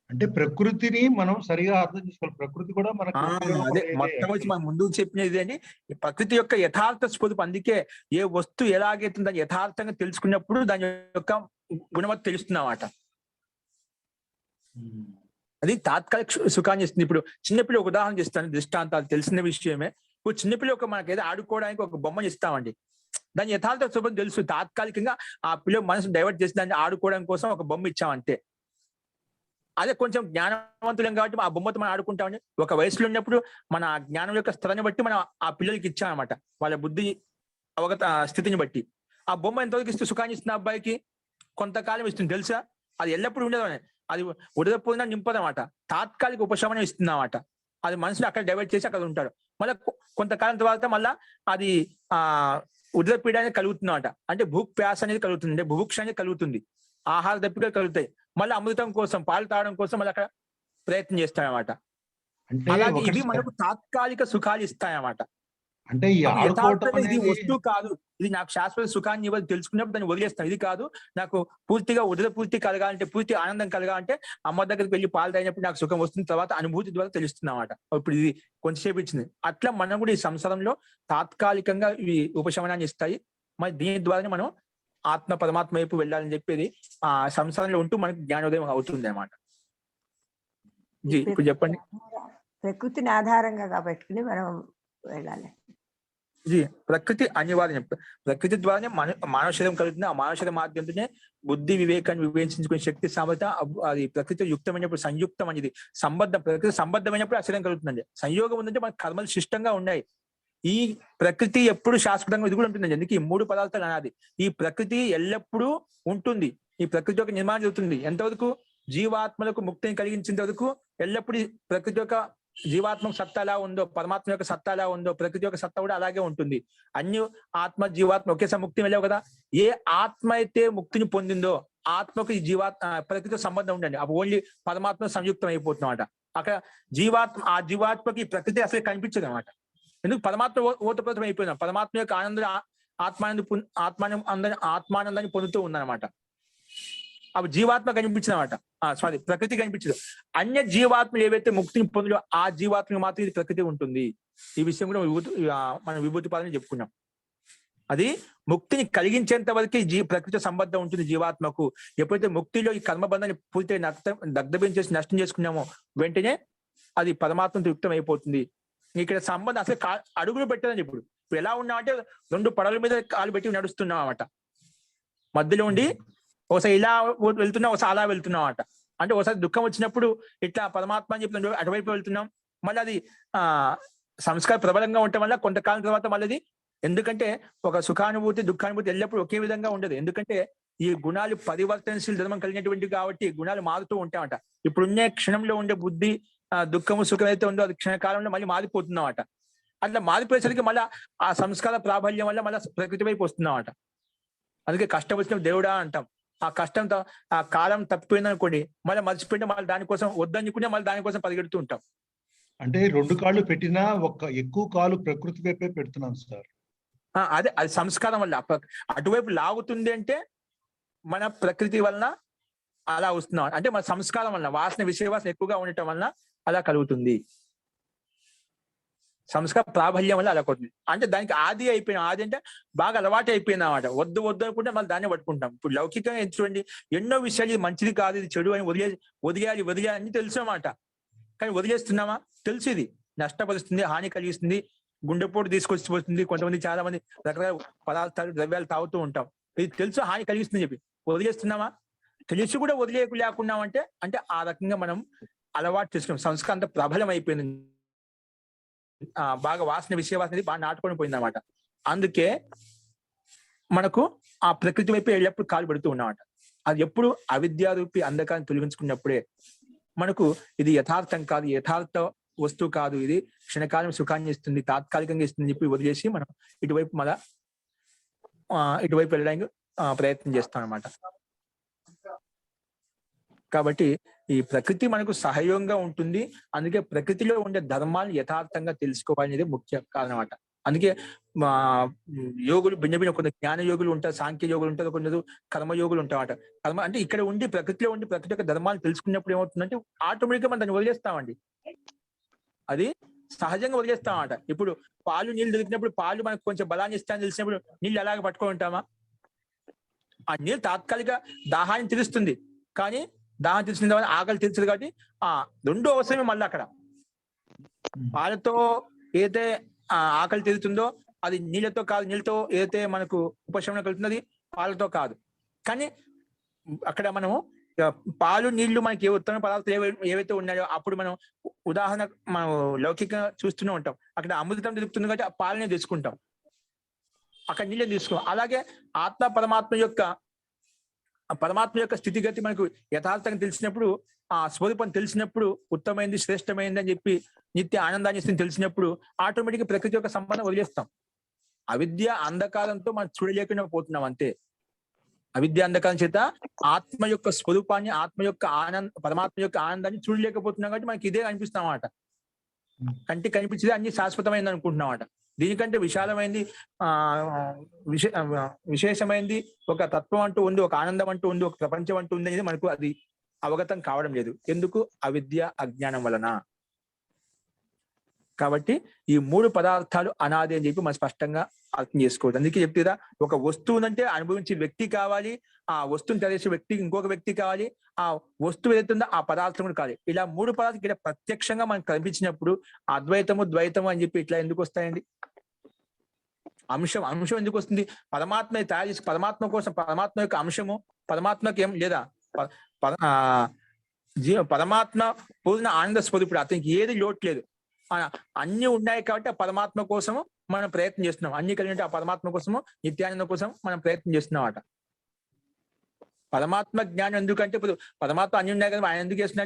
అంటే ప్రకృతిని మనం సరిగా అర్థం చేసుకోవాలి. ప్రకృతి కూడా మనకు అదే మొట్టమొదటి మనం ముందుకు చెప్పినది అని ఈ ప్రకృతి యొక్క యథార్థ స్వరూపం. అందుకే ఏ వస్తువు ఎలాగైతే దాన్ని యథార్థంగా తెలుసుకున్నప్పుడు దాని యొక్క గుణవత్త తెలుస్తున్నమాట. అది తాత్కాలిక సుఖాన్ని ఇస్తుంది. ఇప్పుడు చిన్నపిల్లలు ఒక ఉదాహరణ చేస్తాను, దృష్టాంతాలు తెలిసిన విషయమే. ఇప్పుడు చిన్నపిల్లలు ఒక మనకి ఏదో ఆడుకోవడానికి ఒక బొమ్మని ఇస్తామండి, దాని యథార్థ స్వరూపం తెలుసు. తాత్కాలికంగా ఆ పిల్లల మనసు డైవర్ట్ చేసి దాన్ని ఆడుకోవడం కోసం ఒక బొమ్మ ఇచ్చామంటే, అదే కొంచెం జ్ఞానవంతులం కాబట్టి ఆ బొమ్మతో మనం ఆడుకుంటామని ఒక వయసులో ఉన్నప్పుడు మన జ్ఞానం యొక్క స్థితిని బట్టి మనం ఆ పిల్లలకి ఇచ్చామన్నమాట, వాళ్ళ బుద్ధి అవగత స్థితిని బట్టి. ఆ బొమ్మ ఎంతవరకు ఇస్తే సుఖాన్ని ఇస్తుంది అబ్బాయికి, కొంతకాలం ఇస్తుంది తెలుసా, అది ఎల్లప్పుడూ ఉండదు, అది ఉదయపోయినా నింపదన్నమాట, తాత్కాలిక ఉపశమనం ఇస్తుంది అన్నమాట. అది మనసుని అక్కడ డైవర్ట్ చేసి అక్కడ ఉంటాడు. మళ్ళీ కొంతకాలం తర్వాత మళ్ళా అది ఉదరపీడ అనేది కలుగుతుంది అన్నమాట, అంటే భూప్యాస అనేది కలుగుతుంది, అంటే భుభుక్ష అనేది కలుగుతుంది, ఆహార దప్పికలు కలుగుతాయి. మళ్ళీ అమృతం కోసం, పాలు తాగడం కోసం మళ్ళీ అక్కడ ప్రయత్నం చేస్తాయన్నమాట. అలాగే ఇవి మనకు తాత్కాలిక సుఖాలు ఇస్తాయన్నమాట. అంటే ఈ ఆడుకోవటం ఇది వస్తువు కాదు, ఇది నాకు శాశ్వత సుఖాన్ని ఇవ్వదు తెలుసుకున్నప్పుడు దాన్ని వదిలేస్తాను. ఇది కాదు, నాకు పూర్తిగా పూర్తి కలగాలంటే, పూర్తి ఆనందం కలగాలంటే అమ్మ దగ్గరికి వెళ్ళి పాలు తాగినప్పుడు నాకు సుఖం వస్తుంది, తర్వాత అనుభూతి ద్వారా తెలుస్తుంది అన్నమాట. ఇప్పుడు ఇది కొంచెంసేపు ఇచ్చింది. అట్లా మనం కూడా ఈ సంసారంలో తాత్కాలికంగా ఇవి ఉపశమనాన్ని ఇస్తాయి. మరి దీని ద్వారానే మనం ఆత్మ పరమాత్మ వైపు వెళ్ళాలని చెప్పేది ఆ సంసారంలో ఉంటూ మనకు జ్ఞానోదయం అవుతుంది అన్నమాట. జీ ఇప్పుడు చెప్పండి. ప్రకృతిని ఆధారంగా పెట్టుకుని మనం వెళ్ళాలి. జీ ప్రకృతి అనివార్యం, ప్రకృతి ద్వారానే మానవ శరీరం కలుగుతుంది. ఆ మానవ శరీరం మాధ్యంతోనే బుద్ధి వివేకాన్ని వివేచించుకునే శక్తి సామర్థ్యం, అది ప్రకృతి యుక్తమైనప్పుడు సంయుక్తం అనేది సంబద్ధం, ప్రకృతి సంబద్ధమైనప్పుడు ఆ శరీరం కలుగుతుందండి. సంయోగం ఉందంటే మన కర్మలు శిష్టంగా ఉన్నాయి. ఈ ప్రకృతి ఎప్పుడు శాశ్వతంగా ఇది కూడా ఉంటుందండి. అందుకే ఈ మూడు పదార్థాలు అనాది. ఈ ప్రకృతి ఎల్లప్పుడూ ఉంటుంది. ఈ ప్రకృతి యొక్క నిర్మాణం జరుగుతుంది ఎంతవరకు, జీవాత్మలకు ముక్తిని కలిగించేంత వరకు ఎల్లప్పుడూ ప్రకృతి యొక్క జీవాత్మక సత్తా ఎలా ఉందో, పరమాత్మ యొక్క సత్తా ఎలా ఉందో, ప్రకృతి యొక్క సత్తా కూడా అలాగే ఉంటుంది. అన్ని ఆత్మ జీవాత్మ ఒకేసారి ముక్తి వెళ్ళావు కదా. ఏ ఆత్మ అయితే ముక్తిని పొందిందో ఆత్మకు ఈ ప్రకృతితో సంబంధం ఉండండి, అప్పుడు ఓన్లీ పరమాత్మ సంయుక్తం అయిపోతున్నమాట. అక్కడ ఆ జీవాత్మకి ప్రకృతి అసలు కనిపించదు అనమాట. ఎందుకు, పరమాత్మ ఓతప్రోతం అయిపోయినా, పరమాత్మ యొక్క ఆత్మానందాన్ని పొందుతూ ఉందన్నమాట. అవి జీవాత్మ కనిపించిందన్నమాట, సారీ ప్రకృతి కనిపించదు. అన్య జీవాత్మలు ఏవైతే ముక్తిని పొందో ఆ జీవాత్మకి మాత్రం ఇది ప్రకృతి ఉంటుంది. ఈ విషయం కూడా మనం విభూతి పాదం చెప్పుకున్నాం. అది ముక్తిని కలిగించేంత వరకు ప్రకృతి సంబంధం ఉంటుంది జీవాత్మకు. ఎప్పుడైతే ముక్తిలో ఈ కర్మబంధాన్ని పూర్తిగా దగ్ధం నష్టం చేసుకున్నామో వెంటనే అది పరమాత్మతో యుక్తం అయిపోతుంది. ఇక్కడ సంబంధం అసలు అడుగులు పెట్టదని ఇప్పుడు ఎలా ఉన్నామంటే రెండు పడవల మీద కాలు పెట్టి నడుస్తున్నాం అన్నమాట. మధ్యలో ఉండి ఒకసారి ఇలా వెళ్తున్నాం, ఒకసారి అలా వెళ్తున్నాం అన్నమాట. అంటే ఒకసారి దుఃఖం వచ్చినప్పుడు ఇట్లా పరమాత్మ అని చెప్పి అటువైపు వెళ్తున్నాం. మళ్ళీ అది సంస్కారం ప్రబలంగా ఉండటం వల్ల కొంతకాలం తర్వాత మళ్ళీ, ఎందుకంటే ఒక సుఖానుభూతి దుఃఖానుభూతి ఎల్లప్పుడూ ఒకే విధంగా ఉండదు. ఎందుకంటే ఈ గుణాలు పరివర్తనశీల ధర్మం కలిగినటువంటి కాబట్టి గుణాలు మారుతూ ఉంటాయన్నమాట. ఇప్పుడున్న క్షణంలో ఉండే బుద్ధి దుఃఖము సుఖం అయితే ఉందో అది క్షణకాలంలో మళ్ళీ మారిపోతుందన్నమాట. అట్లా మారిపోయేసరికి మళ్ళీ ఆ సంస్కార ప్రాబల్యం వల్ల మళ్ళీ ప్రకృతి వైపు వస్తుందన్నమాట. అందుకే కష్టం వచ్చిన దేవుడా అంటాం. ఆ కష్టంతో ఆ కాలం తప్పిపోయింది అనుకోండి, మళ్ళీ మర్చిపోయినా మళ్ళీ దానికోసం వద్దనుకునే మళ్ళీ దానికోసం పరిగెడుతూ ఉంటాం. అంటే రెండు కాళ్ళు పెట్టినా ఎక్కువ కాలు ప్రకృతి వైపే పెడుతున్నాం సార్. అదే అది సంస్కారం వల్ల అటువైపు లాగుతుంది అంటే మన ప్రకృతి వలన అలా వస్తున్నాం. అంటే మన సంస్కారం వల్ల విషయ వాసన ఎక్కువగా ఉండటం వలన అలా కలుగుతుంది. సంస్కార ప్రాబల్యం వల్ల అలా కొడుతుంది. అంటే దానికి ఆది అయిపోయిన, ఆది అంటే బాగా అలవాటు అయిపోయింది అన్నమాట. వద్దు వద్దు అనుకుంటే మళ్ళీ దాన్ని పట్టుకుంటాం. ఇప్పుడు లౌకికంగా చూడండి, ఎన్నో విషయాలు ఇది మంచిది కాదు, ఇది చెడు అని వదిలేయాలి అని తెలుసు అన్నమాట. కానీ వదిలేస్తున్నామా? తెలుసు ఇది నష్టపరుస్తుంది, హాని కలిగిస్తుంది, గుండెపోటు తీసుకొచ్చిపోతుంది. కొంతమంది చాలా మంది రకరకాల పదార్థాలు, ద్రవ్యాలు తాగుతూ ఉంటాం. ఇది తెలుసు హాని కలిగిస్తుందని చెప్పి వదిలేస్తున్నామా? తెలిసి కూడా వదిలేకున్నామంటే అంటే ఆ రకంగా మనం అలవాటు చేసుకున్నాం. సంస్కారం అంత ప్రబలం అయిపోయింది, బాగా విషయ వాసన బాగా నాటుకొని పోయింది అన్నమాట. అందుకే మనకు ఆ ప్రకృతి వైపు ఎల్లప్పుడు కాలు పెడుతూ ఉన్నమాట. అది ఎప్పుడు అవిద్యారూపి అంధకాన్ని తొలగించుకున్నప్పుడే మనకు ఇది యథార్థం కాదు, యథార్థ వస్తువు కాదు, ఇది క్షణకాలం సుఖాన్ని ఇస్తుంది, తాత్కాలికంగా ఇస్తుంది చెప్పి వదిలేసి మనం ఇటువైపు వెళ్ళడానికి ప్రయత్నం చేస్తాం అన్నమాట. కాబట్టి ఈ ప్రకృతి మనకు సహయోగంగా ఉంటుంది. అందుకే ప్రకృతిలో ఉండే ధర్మాలు యథార్థంగా తెలుసుకోవాలనేది ముఖ్య కారణం అన్నమాట. అందుకే యోగులు భిన్న కొంత జ్ఞాన యోగులు ఉంటారు, సాంఖ్య యోగులు ఉంటారు, కొందరు కర్మయోగులు ఉంటారన్నమాట. కర్మ అంటే ఇక్కడ ఉండి ప్రకృతిలో ఉండి ప్రకృతి యొక్క ధర్మాలు తెలుసుకున్నప్పుడు ఏమవుతుందంటే ఆటోమేటిక్గా మనం దాన్ని వదిలేస్తామండి. అది సహజంగా వదిలేస్తామన్నమాట. ఇప్పుడు పాలు నీళ్ళు దొరికినప్పుడు పాలు మనకు కొంచెం బలాన్ని ఇస్తాయని తెలిసినప్పుడు నీళ్ళు ఎలాగ పట్టుకొని ఉంటామా? ఆ నీళ్ళు తాత్కాలిక దాహాన్ని తీరుస్తుంది, కానీ దాహం తీర్చిన తర్వాత ఆకలి తీర్చదు. కాబట్టి రెండో అవసరమే మళ్ళీ అక్కడ. పాలతో ఏదైతే ఆకలి తీరుతుందో అది నీళ్ళతో కాదు, నీళ్ళతో ఏదైతే మనకు ఉపశమనం కలుగుతున్నది పాలతో కాదు. కానీ అక్కడ మనము పాలు నీళ్లు మనకి ఏ ఉత్తమ పదార్థాలు ఏవైతే ఉన్నాయో అప్పుడు మనం ఉదాహరణ మనం లౌకికంగా చూస్తూనే ఉంటాం. అక్కడ అమృతం దొరుకుతుంది కాబట్టి ఆ పాలనే తీసుకుంటాం, అక్కడ నీళ్ళని తీసుకుంటాం. అలాగే పరమాత్మ యొక్క స్థితిగతి మనకు యథార్థంగా తెలిసినప్పుడు, ఆ స్వరూపం తెలిసినప్పుడు, ఉత్తమైంది శ్రేష్టమైంది అని చెప్పి నిత్య ఆనందాన్ని ఇస్తుంది తెలిసినప్పుడు ఆటోమేటిక్ ప్రకృతి యొక్క సంబంధం వదిలేస్తాం. అవిద్య అంధకారంతో మనం చూడలేకుండా పోతున్నాం అంతే. అవిద్య అంధకారం చేత ఆత్మ యొక్క స్వరూపాన్ని, పరమాత్మ యొక్క ఆనందాన్ని చూడలేకపోతున్నాం. కాబట్టి మనకి ఇదే అనిపిస్తాం అన్నమాట. కంటికి కనిపించేది అన్ని శాశ్వతమైంది అనుకుంటున్నాం అన్నమాట. దీనికంటే విశాలమైంది, విశేషమైంది ఒక తత్వం అంటూ ఉంది, ఒక ఆనందం అంటూ ఉంది, ఒక ప్రపంచం అంటూ ఉంది అనేది మనకు అది అవగతం కావడం లేదు. ఎందుకు? అవిద్య అజ్ఞానం వలన. కాబట్టి ఈ 3 పదార్థాలు అనాది అని చెప్పి మనం స్పష్టంగా అర్థం చేసుకోవచ్చు. అందుకే చెప్తేదా, ఒక వస్తువునంటే అనుభవించే వ్యక్తి కావాలి, ఆ వస్తువుని తెలిసే వ్యక్తికి ఇంకొక వ్యక్తి కావాలి, ఆ వస్తువు ఏదైతుందో ఆ పదార్థం కూడా కావాలి. ఇలా 3 పదార్థాలు ఇక్కడ ప్రత్యక్షంగా మనకు కనిపించినప్పుడు అద్వైతము, ద్వైతము అని చెప్పి ఇట్లా ఎందుకు వస్తాయండి? అంశం ఎందుకు వస్తుంది? పరమాత్మ తయారు చేసి పరమాత్మ కోసం, పరమాత్మ యొక్క అంశము పరమాత్మకి ఏం లేదా? పరమాత్మ పూర్ణ ఆనంద స్వరూపుడు, అతనికి ఏది లోటు లేదు, అన్ని ఉన్నాయి. కాబట్టి ఆ పరమాత్మ కోసము మనం ప్రయత్నం చేస్తున్నాం. అన్ని కలిగి ఆ పరమాత్మ కోసము, నిత్యానందం కోసం మనం ప్రయత్నం చేస్తున్నాం అట. పరమాత్మ జ్ఞానం ఎందుకంటే, ఇప్పుడు పరమాత్మ అన్ని ఉన్నాయి కదా, ఆయన ఎందుకు చేస్తున్నా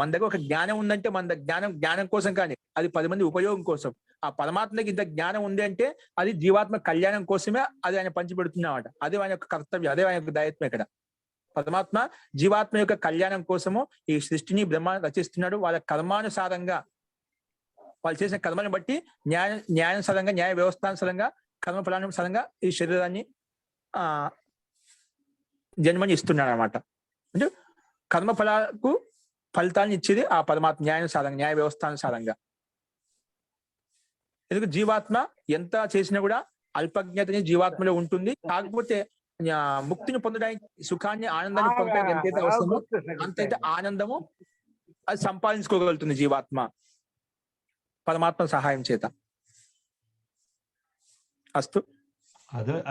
మన దగ్గర ఒక జ్ఞానం ఉందంటే మన జ్ఞానం కోసం, కానీ అది 10 మంది ఉపయోగం కోసం. ఆ పరమాత్మకి ఇంత జ్ఞానం ఉంది అంటే అది జీవాత్మ కళ్యాణం కోసమే అది ఆయన పంచిపెడుతున్నామట. అదే ఆయన యొక్క కర్తవ్యం, అదే ఆయన యొక్క దాయత్వం. ఇక్కడ పరమాత్మ జీవాత్మ యొక్క కళ్యాణం కోసము ఈ సృష్టిని బ్రహ్మ రచిస్తున్నాడు. వాళ్ళ కర్మానుసారంగా, వాళ్ళు చేసిన కర్మలను బట్టి న్యాయానుసారంగా, న్యాయ వ్యవస్థానుసారంగా, కర్మ ఫలానుసారంగా ఈ శరీరాన్ని జన్మని ఇస్తున్నాడు అనమాట. అంటే కర్మ ఫలితాన్ని ఇచ్చేది ఆ పరమాత్మ న్యాయానుసారంగా, న్యాయ వ్యవస్థానుసారంగా. ఎందుకు? జీవాత్మ ఎంత చేసినా కూడా అల్పజ్ఞతని జీవాత్మలో ఉంటుంది. కాకపోతే ముక్తిని పొందడానికి, సుఖాన్ని, ఆనందాన్ని పొందడానికి ఎంతైతే అవసరమో అంతైతే ఆనందము అది సంపాదించుకోగలుగుతుంది జీవాత్మ పరమాత్మ సహాయం చేత. అస్తు.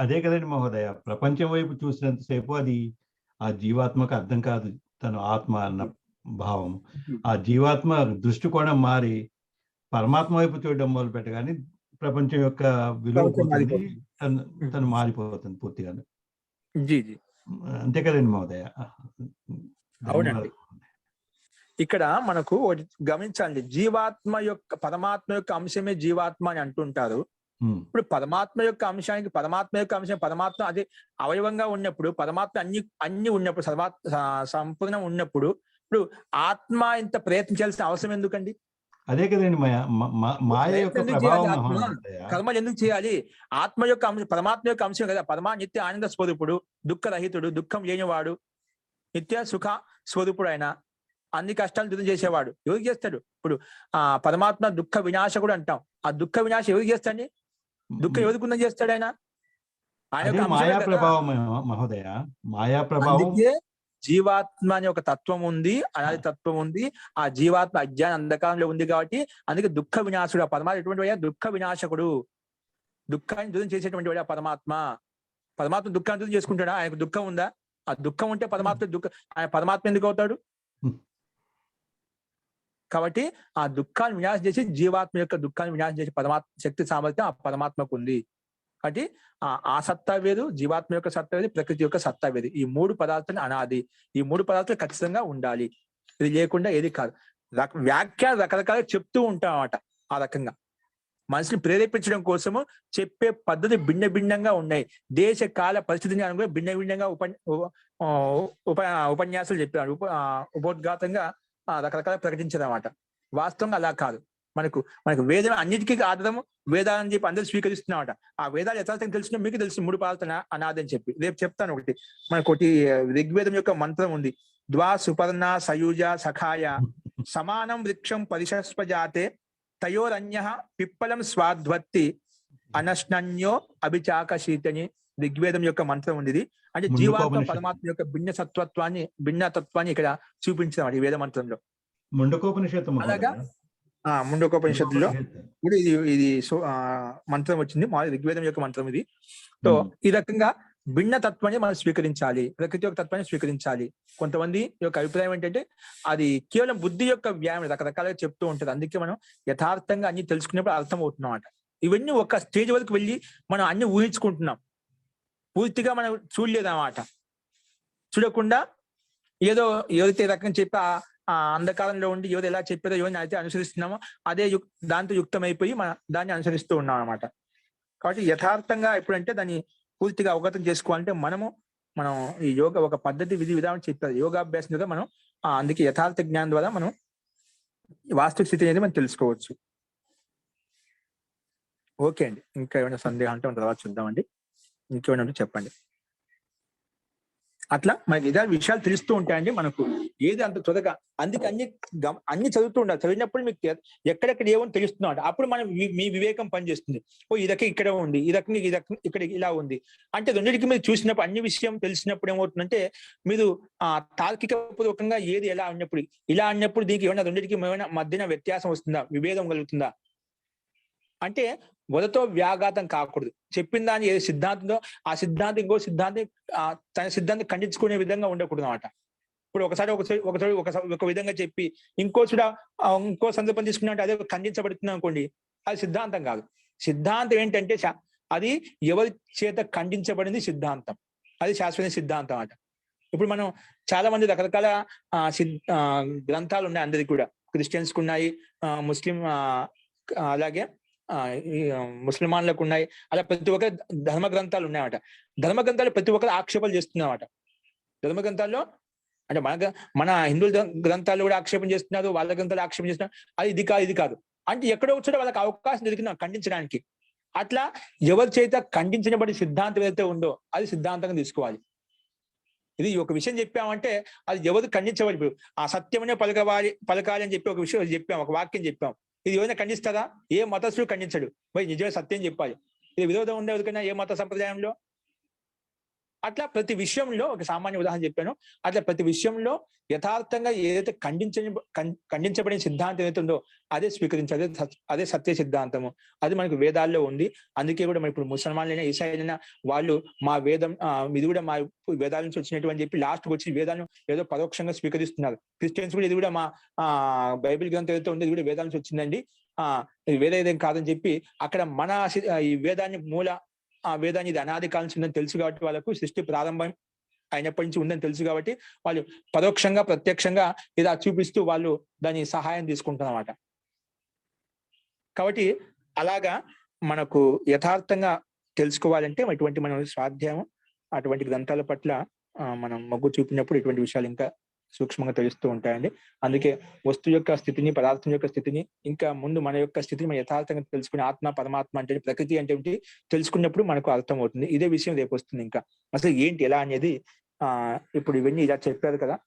అదే కదండి మహోదయ, ప్రపంచం వైపు చూసినంతసేపు అది ఆ జీవాత్మకు అర్థం కాదు తను ఆత్మ అన్న భావం. ఆ జీవాత్మ దృష్టికోణం మారి పరమాత్మ వైపు చూడడం మొదలు పెట్టగానే ప్రపంచం యొక్క విలువ తను మారిపోతుంది పూర్తిగా. అంతే కదండి మహోదయ? అవునండి. ఇక్కడ మనకు ఒకటి గమనించాలి, జీవాత్మ యొక్క, పరమాత్మ యొక్క అంశమే జీవాత్మ అని అంటుంటారు. ఇప్పుడు పరమాత్మ యొక్క అంశానికి, పరమాత్మ యొక్క అంశం, పరమాత్మ అది అవయవంగా ఉన్నప్పుడు, పరమాత్మ అన్ని ఉన్నప్పుడు, సంపూర్ణం ఉన్నప్పుడు, ఇప్పుడు ఆత్మ ఇంత ప్రయత్నం చేయాల్సిన అవసరం ఎందుకండి? అదే కదండి మాయ యొక్క ప్రభావం. కర్మలు ఎందుకు చేయాలి? ఆత్మ యొక్క అంశం, పరమాత్మ యొక్క అంశం కదా. నిత్య ఆనంద స్వరూపుడు, దుఃఖరహితుడు, దుఃఖం లేనివాడు, నిత్య సుఖ స్వరూపుడు ఆయన. అన్ని కష్టాలు దూరం చేసేవాడు. ఎవరికి చేస్తాడు? ఇప్పుడు పరమాత్మ దుఃఖ వినాశకుడు అంటాం. ఆ దుఃఖ వినాశం ఎవరికి చేస్తాడు? దుఃఖం ఎవరికి ఉందని చేస్తాడు ఆయన? ఆయన అదే యొక్క మాయా అంశమే కదా. ప్రభావం మహోదయ, మాయా ప్రభావం. అందుకే జీవాత్మ అనే ఒక తత్వం ఉంది, అనాది తత్వం ఉంది. ఆ జీవాత్మ అజ్ఞాన అంధకారంలో ఉంది కాబట్టి అందుకే దుఃఖ వినాశుడు. ఆ పరమాత్మ ఎటువంటి వాడు? దుఃఖ వినాశకుడు. దుఃఖాన్ని దూరం చేసేటువంటి వాడు ఆ పరమాత్మ. పరమాత్మ దుఃఖాన్ని దూరం చేసుకుంటాడా? ఆయనకు దుఃఖం ఉందా? ఆ దుఃఖం ఉంటే పరమాత్మ ఆయన పరమాత్మ ఎందుకు అవుతాడు? కాబట్టి ఆ దుఃఖాన్ని వినాశం చేసి జీవాత్మ యొక్క దుఃఖాన్ని వినాశం చేసి పరమాత్మ శక్తి సామర్థ్యం ఆ పరమాత్మకు ఉంది. కాబట్టి ఆ సత్తా వేరు, జీవాత్మ యొక్క సత్తా వేరు, ప్రకృతి యొక్క సత్తా వేరు. ఈ మూడు పదార్థాలు అనాది. ఈ మూడు పదార్థాలు ఖచ్చితంగా ఉండాలి. ఇది లేకుండా ఏది కాదు. వ్యాఖ్య రకరకాలుగా చెప్తూ ఉంటాం అన్నమాట. ఆ రకంగా మనిషిని ప్రేరేపించడం కోసము చెప్పే పద్ధతి భిన్న భిన్నంగా ఉన్నాయి. దేశ కాల పరిస్థితిని అనుకుని భిన్న భిన్నంగా ఉపన్యాసాలు చెప్పారు. ఉపోద్ఘాతంగా రకరకాల ప్రకటించారు అన్నమాట. వాస్తవంగా అలా కాదు. మనకు వేదం అన్నిటికీ ఆధారము వేదాలని చెప్పి అందరూ స్వీకరిస్తున్నామట. ఆ వేదాలు యథార్థంగా తెలిసిన మీకు తెలుసు మూడు పదార్థాలు అనాది అని చెప్పి. రేపు చెప్తాను ఒకటి. మనకొకటి ఋగ్వేదం యొక్క మంత్రం ఉంది. ద్వా సుపర్ణ సయూజ సఖాయ సమానం వృక్షం పరిషస్పజాతే తయోరన్య పిప్పలం స్వాధ్వత్తి అనశ్నన్యో అభిచాకశీతని ఋగ్వేదం యొక్క మంత్రం ఉంది. ఇది అంటే జీవాత్మ పరమాత్మ యొక్క భిన్నతత్వాన్ని ఇక్కడ చూపించారు ఈ వేద మంత్రంలో. ముండకోపనిషత్తు అలాగా ముండకోపనిషత్తులో కూడా ఇది మంత్రం వచ్చింది. ఋగ్వేదం యొక్క మంత్రం ఇది. సో ఈ రకంగా భిన్న తత్వాన్ని మనం స్వీకరించాలి, ప్రకృతి యొక్క తత్వాన్ని స్వీకరించాలి. కొంతమంది యొక్క అభిప్రాయం ఏంటంటే అది కేవలం బుద్ధి యొక్క వ్యాయామం, రకరకాలుగా చెప్తూ ఉంటుంది. అందుకే మనం యథార్థంగా అన్ని తెలుసుకునేప్పుడు అర్థం అవుతున్నాం అన్నమాట. ఇవన్నీ ఒక స్టేజ్ వరకు వెళ్ళి మనం అన్ని ఊహించుకుంటున్నాం, పూర్తిగా మనం చూడలేదు అన్నమాట. చూడకుండా ఏదో ఎవరైతే రకంగా చెప్పి ఆ అంధకారంలో ఉండి ఎవరు ఎలా చెప్పారో ఎవరిని అయితే అనుసరిస్తున్నామో అదే దాంతో యుక్తమైపోయి మనం దాన్ని అనుసరిస్తూ ఉన్నాం అన్నమాట. కాబట్టి యథార్థంగా ఎప్పుడంటే దాన్ని పూర్తిగా అవగతం చేసుకోవాలంటే మనం ఈ యోగ ఒక పద్ధతి విధి విధానం చెప్పారు. యోగాభ్యాసం ద్వారా మనం అందుకే యథార్థ జ్ఞానం ద్వారా మనం వాస్తవిక స్థితి అనేది మనం తెలుసుకోవచ్చు. ఓకే అండి. ఇంకా ఏమైనా సందేహం అంటే తర్వాత చూద్దామండి. ఇంకేమైనా చెప్పండి. అట్లా మనకి ఇదే విషయాలు తెలుస్తూ ఉంటాయండి. మనకు ఏది అంత త్వరగా అందుకే అన్ని చదువుతూ ఉండాలి. చదివినప్పుడు మీకు ఎక్కడెక్కడ ఏమో తెలుస్తున్నాడు. అప్పుడు మనం మీ వివేకం పనిచేస్తుంది. ఈ రకం ఇక్కడ ఉంది, ఈ రకంగా ఇక్కడ ఇలా ఉంది అంటే రెండింటికి మీరు చూసినప్పుడు అన్ని విషయం తెలిసినప్పుడు ఏమవుతుందంటే మీరు తార్కిక పూర్వకంగా ఏది ఎలా అన్నప్పుడు ఇలా అన్నప్పుడు దీనికి ఏమైనా రెండింటికి ఏమైనా మధ్యన వ్యత్యాసం వస్తుందా, విభేదం కలుగుతుందా అంటే మొదతో వ్యాఘాతం కాకూడదు. చెప్పిన దాన్ని ఏది సిద్ధాంతంలో ఆ సిద్ధాంతం ఇంకో సిద్ధాంతం తన సిద్ధాంతం ఖండించుకునే విధంగా ఉండకూడదు అన్నమాట. ఇప్పుడు ఒకసారి ఒక విధంగా చెప్పి ఇంకో సందర్భం తీసుకున్నట్టు అదే ఖండించబడుతుంది అనుకోండి, అది సిద్ధాంతం కాదు. సిద్ధాంతం ఏంటంటే అది ఎవరి చేత ఖండించబడింది సిద్ధాంతం, అది శాశ్వత సిద్ధాంతం అన్నమాట. ఇప్పుడు మనం చాలా మంది రకరకాల గ్రంథాలు ఉన్నాయి అందరికి కూడా. క్రిస్టియన్స్ కు ఉన్నాయి, ముస్లిం అలాగే ముస్లిమాన్లకు ఉన్నాయి. అలా ప్రతి ఒక్క ధర్మ గ్రంథాలు ఉన్నాయన్నమాట. ధర్మ గ్రంథాలు ప్రతి ఒక్కరు ఆక్షేపాలు చేస్తున్నారన్నమాట. ధర్మ గ్రంథాల్లో అంటే మన హిందువుల గ్రంథాలు కూడా ఆక్షేపం చేస్తున్నారు, వాళ్ళ గ్రంథాలు ఆక్షేపం చేస్తున్నారు. అది ఇది కాదు అంటే ఎక్కడో వచ్చాడో వాళ్ళకి అవకాశం దొరికింది ఖండించడానికి. అట్లా ఎవరి చేత ఖండించబడి సిద్ధాంతం ఏదైతే ఉందో అది సిద్ధాంతంగా తీసుకోవాలి. ఇది ఒక విషయం చెప్పామంటే అది ఎవరు ఖండించబడి ఆ సత్యమనే పలకాలి అని చెప్పి ఒక విషయం చెప్పాం, ఒక వాక్యం చెప్పాం. ఇది ఎవరైనా ఖండిస్తారా? ఏ మతస్థుడు ఖండించడు. మరి నిజమే సత్యం చెప్పాలి. ఇది విరోధం ఉందా ఎవరికైనా ఏ మత సంప్రదాయంలో? అట్లా ప్రతి విషయంలో ఒక సామాన్య ఉదాహరణ చెప్పాను. అట్లా ప్రతి విషయంలో యథార్థంగా ఏదైతే ఖండించబడిన సిద్ధాంతం ఏదైతే ఉందో అదే స్వీకరించాలి. అదే సత్య సిద్ధాంతము. అది మనకు వేదాల్లో ఉంది. అందుకే కూడా మన ఇప్పుడు ముసల్మాన్లైనా ఈసాయిలైనా వాళ్ళు మా వేదం ఇది కూడా మా వేదాల నుంచి వచ్చినట్టు అని చెప్పి లాస్ట్కి వచ్చి వేదాలను ఏదో పరోక్షంగా స్వీకరిస్తున్నారు. క్రిస్టియన్స్ కూడా ఇది కూడా మా బైబిల్ గ్రంథం ఏదైతే ఉంది ఇది కూడా వేదాల నుంచి వచ్చిందండి, ఇది వేద ఏదేం కాదని చెప్పి అక్కడ మన ఈ వేదాన్ని వేదాన్ని ఇది అనాది కాలం నుంచి ఉందని తెలుసు కాబట్టి వాళ్ళకు సృష్టి ప్రారంభం అయినప్పటి నుంచి ఉందని తెలుసు కాబట్టి వాళ్ళు పరోక్షంగా ప్రత్యక్షంగా ఇలా చూపిస్తూ వాళ్ళు దాని సహాయం తీసుకుంటున్నమాట. కాబట్టి అలాగా మనకు యథార్థంగా తెలుసుకోవాలంటే ఇటువంటి మనం స్వాధ్యాయం అటువంటి గ్రంథాల పట్ల మనం మొగ్గు చూపినప్పుడు ఇటువంటి విషయాలు ఇంకా సూక్ష్మంగా తెలుస్తూ ఉంటాయండి. అందుకే వస్తు యొక్క స్థితిని, పదార్థం యొక్క స్థితిని, ఇంకా ముందు మన యొక్క స్థితిని మనం యథార్థంగా తెలుసుకుని ఆత్మ పరమాత్మ అంటే ప్రకృతి అంటే తెలుసుకున్నప్పుడు మనకు అర్థం అవుతుంది. ఇదే విషయం రేపు వస్తుంది. ఇంకా అసలు ఏంటి ఎలా అనేది ఇప్పుడు ఇవన్నీ ఇలా చెప్పారు కదా,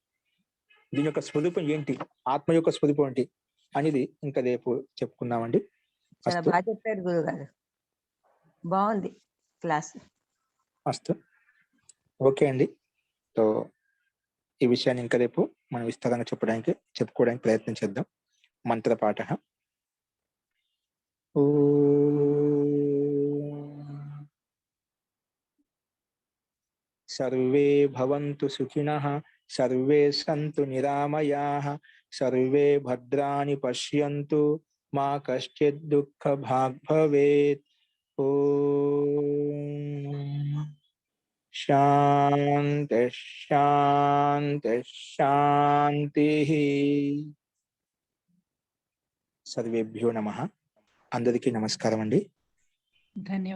దీని యొక్క స్వరూపం ఏంటి, ఆత్మ యొక్క స్వరూపం ఏంటి అనేది ఇంకా రేపు చెప్పుకుందామండి. చాలా అస్తు బాగా చెప్పారు గురువు గారు. బాగుంది క్లాస్. అస్తు. ఓకే అండి. సో ఈ విషయాన్ని ఇంకా రేపు మనం విస్తారంగా చెప్పుకోవడానికి ప్రయత్నం చేద్దాం. మంత్రపాఠ. సర్వే భవంతు సుఖినః, సర్వే సంతు నిరామయాః, సర్వే భద్రాణి పశ్యంతు, మా కశ్చిద్ దుఃఖభాగ్ భవేత్. ఓం శాంతి శాంతి శాంతి. సర్వేభ్యో నమః. అందరికీ నమస్కారం అండి. ధన్యవాదాలు.